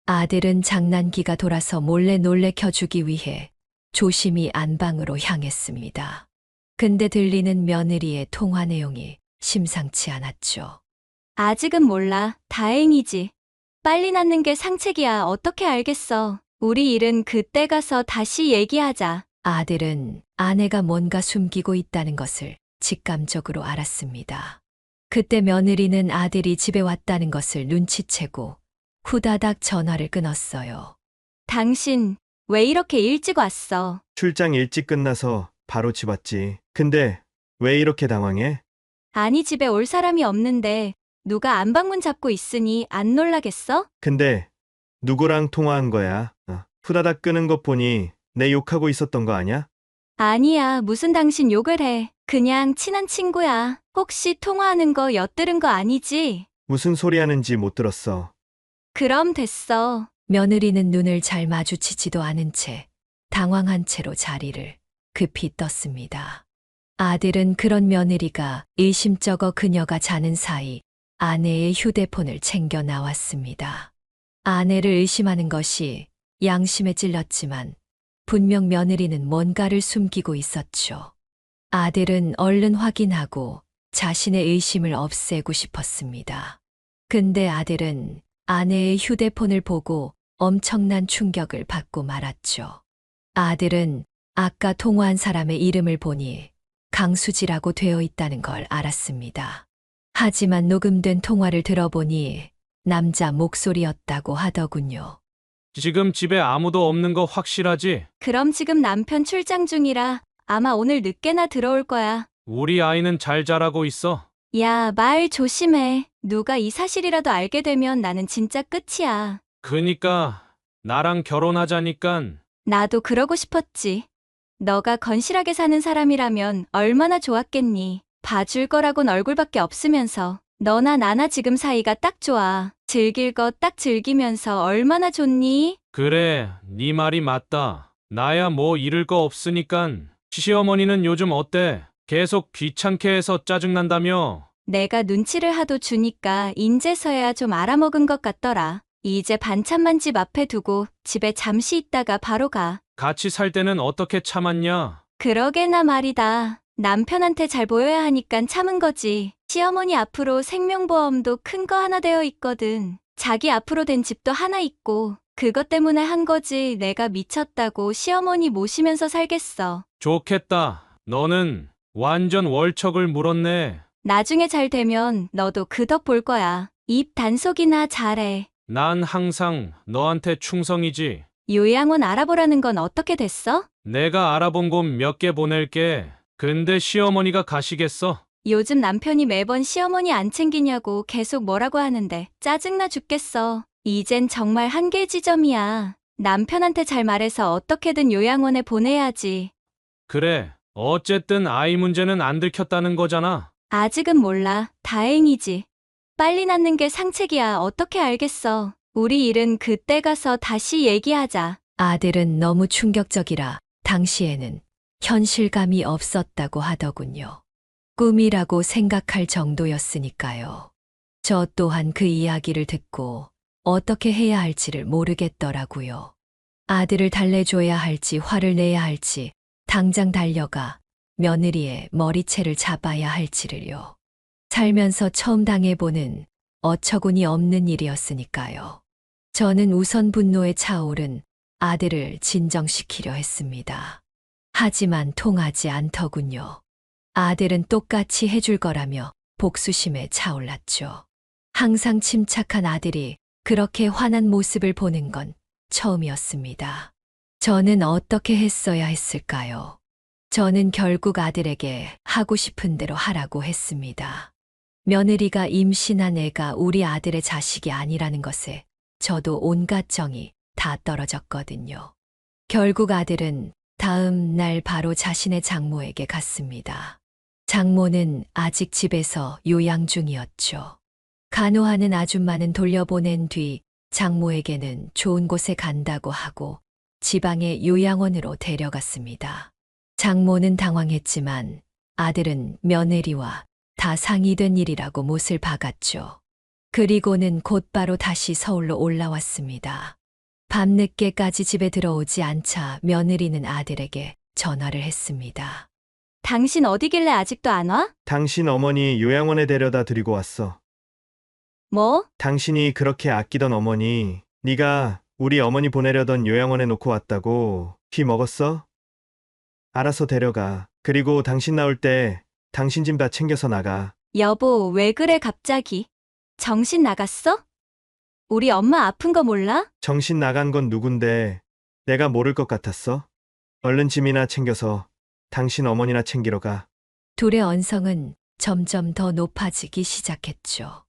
아들은 장난기가 돌아서 몰래 놀래켜주기 위해 조심히 안방으로 향했습니다. 근데 들리는 며느리의 통화 내용이 심상치 않았죠. 아직은 몰라. 다행이지. 빨리 낳는 게 상책이야. 어떻게 알겠어. 우리 일은 그때 가서 다시 얘기하자. 아들은 아내가 뭔가 숨기고 있다는 것을 직감적으로 알았습니다. 그때 며느리는 아들이 집에 왔다는 것을 눈치채고 후다닥 전화를 끊었어요. 당신, 왜 이렇게 일찍 왔어? 출장 일찍 끝나서 바로 집 왔지. 근데 왜 이렇게 당황해? 아니, 집에 올 사람이 없는데 누가 안방문 잡고 있으니 안 놀라겠어? 근데 누구랑 통화한 거야? 후다닥 끄는 것 보니 내 욕하고 있었던 거 아냐? 아니야, 무슨 당신 욕을 해. 그냥 친한 친구야. 혹시 통화하는 거 엿들은 거 아니지? 무슨 소리 하는지 못 들었어. 그럼 됐어. 며느리는 눈을 잘 마주치지도 않은 채 당황한 채로 자리를 급히 떴습니다. 아들은 그런 며느리가 일심쩍어 그녀가 자는 사이 아내의 휴대폰을 챙겨 나왔습니다. 아내를 의심하는 것이 양심에 찔렸지만 분명 며느리는 뭔가를 숨기고 있었죠. 아들은 얼른 확인하고 자신의 의심을 없애고 싶었습니다. 근데 아들은 아내의 휴대폰을 보고 엄청난 충격을 받고 말았죠. 아들은 아까 통화한 사람의 이름을 보니 강수지라고 되어 있다는 걸 알았습니다. 하지만 녹음된 통화를 들어보니 남자 목소리였다고 하더군요. 지금 집에 아무도 없는 거 확실하지? 그럼 지금 남편 출장 중이라 아마 오늘 늦게나 들어올 거야. 우리 아이는 잘 자라고 있어. 야, 말 조심해. 누가 이 사실이라도 알게 되면 나는 진짜 끝이야. 그니까 나랑 결혼하자니깐. 나도 그러고 싶었지. 너가 건실하게 사는 사람이라면 얼마나 좋았겠니. 봐줄 거라곤 얼굴밖에 없으면서. 너나 나나 지금 사이가 딱 좋아. 즐길 거 딱 즐기면서 얼마나 좋니? 그래, 네 말이 맞다. 나야 뭐 잃을 거 없으니깐. 시어머니는 요즘 어때? 계속 귀찮게 해서 짜증난다며? 내가 눈치를 하도 주니까 인제서야 좀 알아먹은 것 같더라. 이제 반찬만 집 앞에 두고 집에 잠시 있다가 바로 가. 같이 살 때는 어떻게 참았냐? 그러게나 말이다. 남편한테 잘 보여야 하니깐 참은 거지. 시어머니 앞으로 생명보험도 큰 거 하나 되어 있거든. 자기 앞으로 된 집도 하나 있고 그것 때문에 한 거지. 내가 미쳤다고 시어머니 모시면서 살겠어. 좋겠다. 너는 완전 월척을 물었네. 나중에 잘 되면 너도 그 덕 볼 거야. 입 단속이나 잘해. 난 항상 너한테 충성이지. 요양원 알아보라는 건 어떻게 됐어? 내가 알아본 곳 몇 개 보낼게. 근데 시어머니가 가시겠어? 요즘 남편이 매번 시어머니 안 챙기냐고 계속 뭐라고 하는데 짜증나 죽겠어. 이젠 정말 한계 지점이야. 남편한테 잘 말해서 어떻게든 요양원에 보내야지. 그래. 어쨌든 아이 문제는 안 들켰다는 거잖아. 아직은 몰라. 다행이지. 빨리 낳는 게 상책이야. 어떻게 알겠어. 우리 일은 그때 가서 다시 얘기하자. 아들은 너무 충격적이라 당시에는 현실감이 없었다고 하더군요. 꿈이라고 생각할 정도였으니까요. 저 또한 그 이야기를 듣고 어떻게 해야 할지를 모르겠더라고요. 아들을 달래줘야 할지 화를 내야 할지 당장 달려가 며느리의 머리채를 잡아야 할지를요. 살면서 처음 당해보는 어처구니 없는 일이었으니까요. 저는 우선 분노에 차오른 아들을 진정시키려 했습니다. 하지만 통하지 않더군요. 아들은 똑같이 해줄 거라며 복수심에 차올랐죠. 항상 침착한 아들이 그렇게 화난 모습을 보는 건 처음이었습니다. 저는 어떻게 했어야 했을까요? 저는 결국 아들에게 하고 싶은 대로 하라고 했습니다. 며느리가 임신한 애가 우리 아들의 자식이 아니라는 것에 저도 온갖 정이 다 떨어졌거든요. 결국 아들은 다음 날 바로 자신의 장모에게 갔습니다. 장모는 아직 집에서 요양 중이었죠. 간호하는 아줌마는 돌려보낸 뒤 장모에게는 좋은 곳에 간다고 하고 지방의 요양원으로 데려갔습니다. 장모는 당황했지만 아들은 며느리와 다 상의된 일이라고 못을 박았죠. 그리고는 곧바로 다시 서울로 올라왔습니다. 밤늦게까지 집에 들어오지 않자 며느리는 아들에게 전화를 했습니다. 당신 어디길래 아직도 안 와? 당신 어머니 요양원에 데려다 드리고 왔어. 뭐? 당신이 그렇게 아끼던 어머니, 네가 우리 어머니 보내려던 요양원에 놓고 왔다고. 피 먹었어? 알아서 데려가. 그리고 당신 나올 때 당신 짐 다 챙겨서 나가. 여보, 왜 그래 갑자기? 정신 나갔어? 우리 엄마 아픈 거 몰라? 정신 나간 건 누군데 내가 모를 것 같았어? 얼른 짐이나 챙겨서 당신 어머니나 챙기러 가. 둘의 언성은 점점 더 높아지기 시작했죠.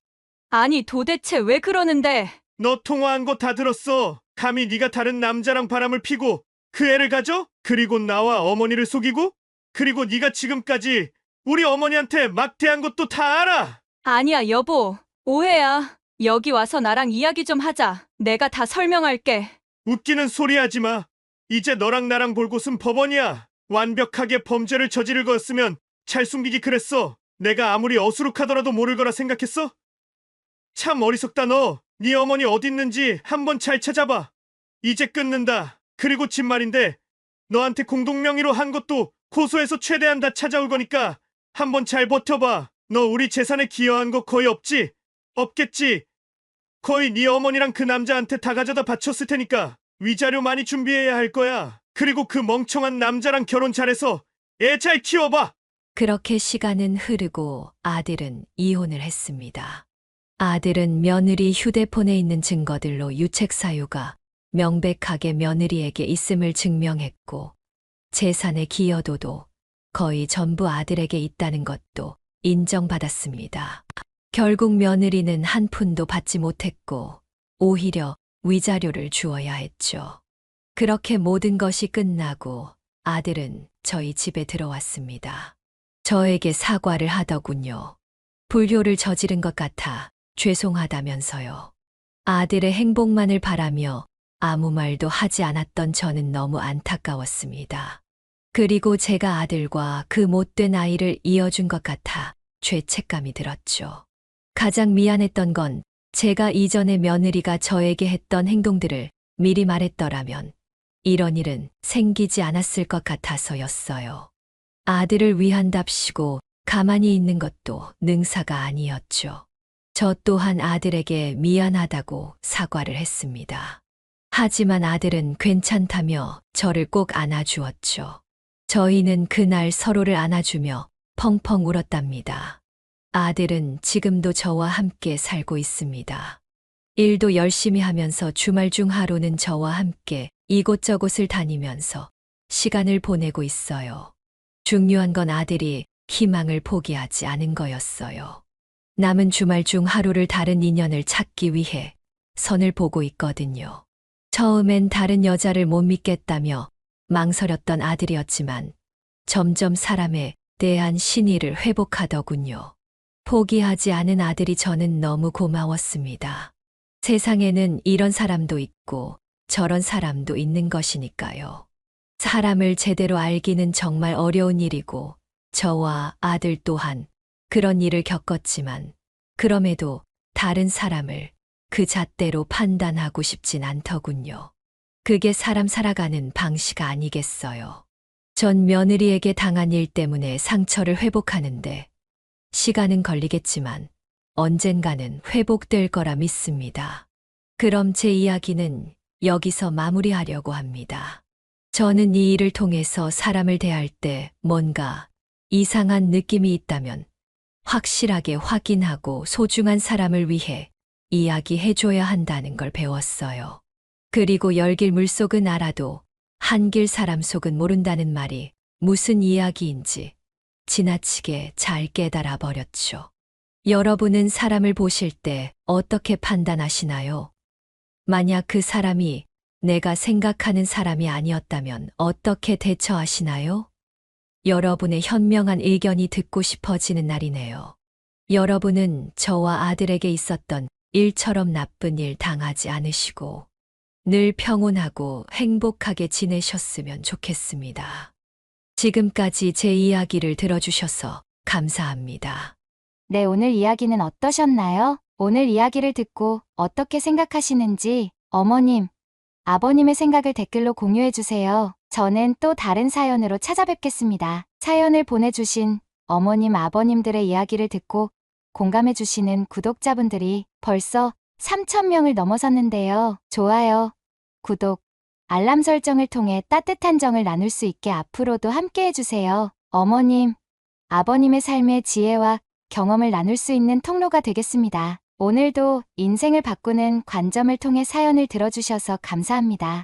아니 도대체 왜 그러는데? 너 통화한 거 다 들었어. 감히 네가 다른 남자랑 바람을 피고 그 애를 가져? 그리고 나와 어머니를 속이고? 그리고 네가 지금까지 우리 어머니한테 막대한 것도 다 알아. 아니야 여보, 오해야. 여기 와서 나랑 이야기 좀 하자. 내가 다 설명할게. 웃기는 소리 하지 마. 이제 너랑 나랑 볼 곳은 법원이야. 완벽하게 범죄를 저지를 거였으면 잘 숨기기 그랬어. 내가 아무리 어수룩하더라도 모를 거라 생각했어? 참 어리석다 너. 네 어머니 어디 있는지 한번 잘 찾아봐. 이제 끊는다. 그리고 진말인데 너한테 공동명의로 한 것도 고소해서 최대한 다 찾아올 거니까 한번 잘 버텨봐. 너 우리 재산에 기여한 거 거의 없지? 없겠지? 거의 네 어머니랑 그 남자한테 다 가져다 바쳤을 테니까 위자료 많이 준비해야 할 거야. 그리고 그 멍청한 남자랑 결혼 잘해서 애 잘 키워봐. 그렇게 시간은 흐르고 아들은 이혼을 했습니다. 아들은 며느리 휴대폰에 있는 증거들로 유책 사유가 명백하게 며느리에게 있음을 증명했고 재산의 기여도도 거의 전부 아들에게 있다는 것도 인정받았습니다. 결국 며느리는 한 푼도 받지 못했고 오히려 위자료를 주어야 했죠. 그렇게 모든 것이 끝나고 아들은 저희 집에 들어왔습니다. 저에게 사과를 하더군요. 불효를 저지른 것 같아 죄송하다면서요. 아들의 행복만을 바라며 아무 말도 하지 않았던 저는 너무 안타까웠습니다. 그리고 제가 아들과 그 못된 아이를 이어준 것 같아 죄책감이 들었죠. 가장 미안했던 건 제가 이전에 며느리가 저에게 했던 행동들을 미리 말했더라면 이런 일은 생기지 않았을 것 같아서였어요. 아들을 위한답시고 가만히 있는 것도 능사가 아니었죠. 저 또한 아들에게 미안하다고 사과를 했습니다. 하지만 아들은 괜찮다며 저를 꼭 안아주었죠. 저희는 그날 서로를 안아주며 펑펑 울었답니다. 아들은 지금도 저와 함께 살고 있습니다. 일도 열심히 하면서 주말 중 하루는 저와 함께 이곳저곳을 다니면서 시간을 보내고 있어요. 중요한 건 아들이 희망을 포기하지 않은 거였어요. 남은 주말 중 하루를 다른 인연을 찾기 위해 선을 보고 있거든요. 처음엔 다른 여자를 못 믿겠다며 망설였던 아들이었지만 점점 사람에 대한 신의를 회복하더군요. 포기하지 않은 아들이 저는 너무 고마웠습니다. 세상에는 이런 사람도 있고 저런 사람도 있는 것이니까요. 사람을 제대로 알기는 정말 어려운 일이고 저와 아들 또한 그런 일을 겪었지만 그럼에도 다른 사람을 그 잣대로 판단하고 싶진 않더군요. 그게 사람 살아가는 방식 아니겠어요. 전 며느리에게 당한 일 때문에 상처를 회복하는데 시간은 걸리겠지만 언젠가는 회복될 거라 믿습니다. 그럼 제 이야기는 여기서 마무리하려고 합니다. 저는 이 일을 통해서 사람을 대할 때 뭔가 이상한 느낌이 있다면 확실하게 확인하고 소중한 사람을 위해 이야기해줘야 한다는 걸 배웠어요. 그리고 열길 물속은 알아도 한길 사람 속은 모른다는 말이 무슨 이야기인지 지나치게 잘 깨달아 버렸죠. 여러분은 사람을 보실 때 어떻게 판단하시나요? 만약 그 사람이 내가 생각하는 사람이 아니었다면 어떻게 대처하시나요? 여러분의 현명한 의견이 듣고 싶어지는 날이네요. 여러분은 저와 아들에게 있었던 일처럼 나쁜 일 당하지 않으시고 늘 평온하고 행복하게 지내셨으면 좋겠습니다. 지금까지 제 이야기를 들어주셔서 감사합니다. 네, 오늘 이야기는 어떠셨나요? 오늘 이야기를 듣고 어떻게 생각하시는지 어머님, 아버님의 생각을 댓글로 공유해주세요. 저는 또 다른 사연으로 찾아뵙겠습니다. 사연을 보내주신 어머님, 아버님들의 이야기를 듣고 공감해주시는 구독자분들이 벌써 3,000명을 넘어섰는데요. 좋아요, 구독, 알람 설정을 통해 따뜻한 정을 나눌 수 있게 앞으로도 함께 해주세요. 어머님, 아버님의 삶의 지혜와 경험을 나눌 수 있는 통로가 되겠습니다. 오늘도 인생을 바꾸는 관점을 통해 사연을 들어주셔서 감사합니다.